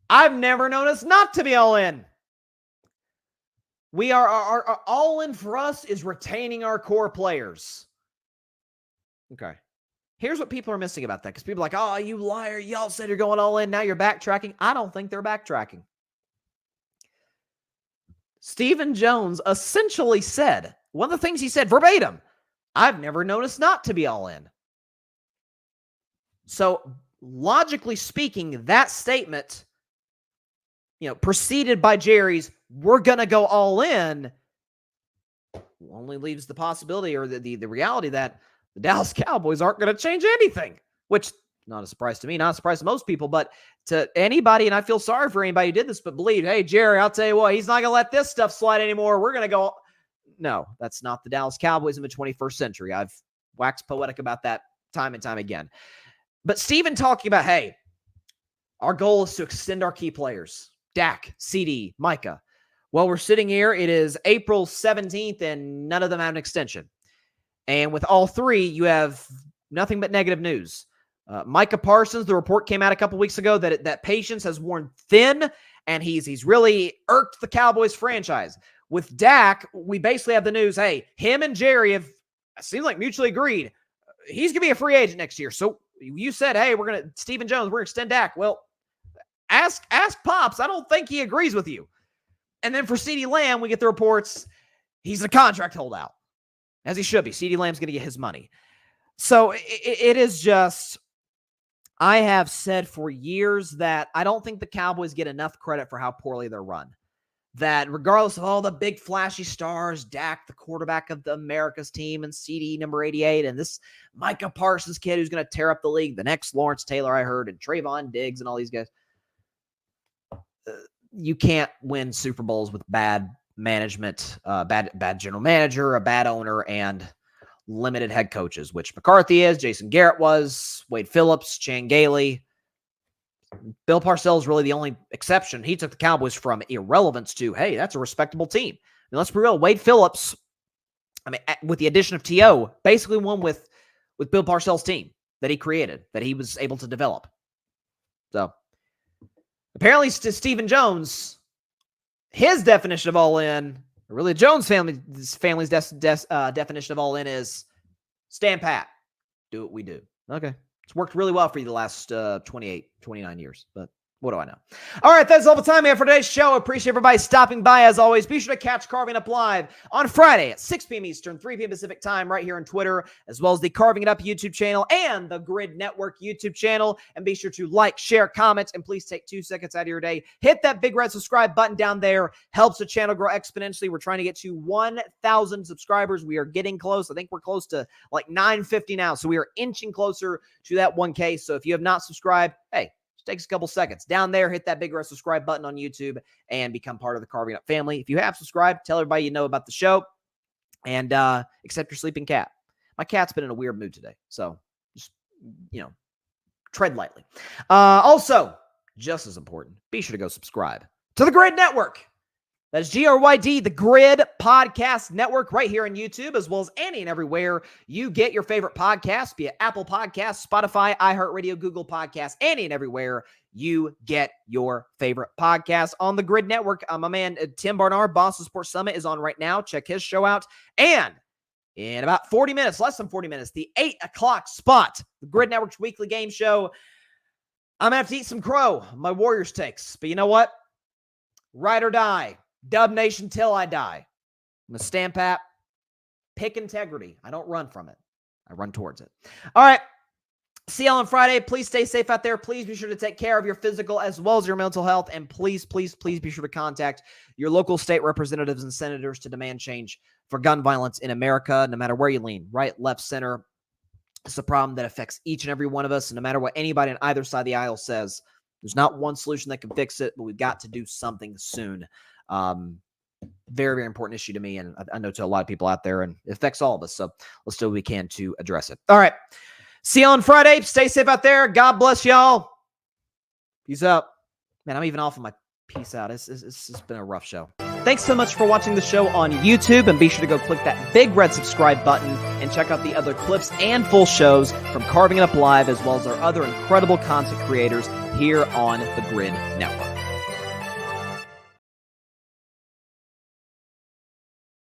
I've never known us not to be all in. We are our all in for us is retaining our core players. Okay. Here's what people are missing about that, because people are like, oh, you liar. Y'all said you're going all in. Now you're backtracking. I don't think they're backtracking. Stephen Jones essentially said, one of the things he said verbatim, I've never known us not to be all in. So logically speaking, that statement, preceded by Jerry's, we're going to go all in, only leaves the possibility or the reality that the Dallas Cowboys aren't going to change anything, which not a surprise to me, not a surprise to most people, but to anybody, and I feel sorry for anybody who did this, but believe, hey, Jerry, I'll tell you what, he's not going to let this stuff slide anymore. We're going to go. No, that's not the Dallas Cowboys in the 21st century. I've waxed poetic about that time and time again. But Steven talking about, hey, our goal is to extend our key players. Dak, CD, Micah. Well, we're sitting here. It is April 17th, and none of them have an extension. And with all three, you have nothing but negative news. Micah Parsons, the report came out a couple weeks ago that patience has worn thin, and he's really irked the Cowboys franchise. With Dak, we basically have the news, hey, him and Jerry have, it seems like, mutually agreed. He's going to be a free agent next year. So you said, hey, Stephen Jones, we're going to extend Dak. Well, ask Pops. I don't think he agrees with you. And then for CeeDee Lamb, we get the reports he's a contract holdout, as he should be. CeeDee Lamb's going to get his money. So it is just, I have said for years that I don't think the Cowboys get enough credit for how poorly they're run. That regardless of all the big flashy stars, Dak, the quarterback of the America's team, and CD number 88, and this Micah Parsons kid who's going to tear up the league, the next Lawrence Taylor I heard, and Trayvon Diggs and all these guys. You can't win Super Bowls with bad management, bad general manager, a bad owner, and limited head coaches, which McCarthy is, Jason Garrett was, Wade Phillips, Chan Gailey. Bill Parcells is really the only exception. He took the Cowboys from irrelevance to, hey, that's a respectable team. And let's be real, Wade Phillips, with the addition of T.O., basically won with Bill Parcells' team that he created, that he was able to develop. So apparently Stephen Jones, his definition of all in, or really Jones family's definition of all in is stand pat. Do what we do. Okay. It's worked really well for you the last 28, 29 years, but what do I know? All right, that's all the time we have for today's show. Appreciate everybody stopping by as always. Be sure to catch Carving Up Live on Friday at 6 p.m. Eastern, 3 p.m. Pacific time right here on Twitter, as well as the Carving It Up YouTube channel and the Grid Network YouTube channel. And be sure to like, share, comment, and please take 2 seconds out of your day. Hit that big red subscribe button down there. Helps the channel grow exponentially. We're trying to get to 1,000 subscribers. We are getting close. I think we're close to like 950 now. So we are inching closer to that 1K. So if you have not subscribed, hey, takes a couple seconds. Down there, hit that big red subscribe button on YouTube and become part of the Carving Up family. If you have subscribed, tell everybody you know about the show. And except your sleeping cat. My cat's been in a weird mood today. So just, tread lightly. Also, just as important, be sure to go subscribe to the Grid Network. That is GRYD, the Grid Podcast Network, right here on YouTube, as well as any and everywhere you get your favorite podcasts, be it Apple Podcasts, Spotify, iHeartRadio, Google Podcasts, any and everywhere you get your favorite podcasts on the Grid Network. My man, Tim Barnard, Boston Sports Summit, is on right now. Check his show out. And in about 40 minutes, less than 40 minutes, the 8 o'clock spot, the Grid Network's weekly game show. I'm going to have to eat some crow, my Warriors takes. But you know what? Ride or die. Dub Nation till I die. I'm going to stand pat, pick integrity. I don't run from it. I run towards it. All right. See y'all on Friday. Please stay safe out there. Please be sure to take care of your physical as well as your mental health. And please, please, please be sure to contact your local state representatives and senators to demand change for gun violence in America, no matter where you lean, right, left, center. It's a problem that affects each and every one of us. And no matter what anybody on either side of the aisle says, there's not one solution that can fix it, but we've got to do something soon. Very, very important issue to me, and I know to a lot of people out there, and it affects all of us. So let's do what we can to address it. All right. See you on Friday. Stay safe out there. God bless y'all. Peace out. Man, I'm even off of my peace out. It's been a rough show. Thanks so much for watching the show on YouTube, and be sure to go click that big red subscribe button and check out the other clips and full shows from Carving It Up Live, as well as our other incredible content creators here on the Grid Network.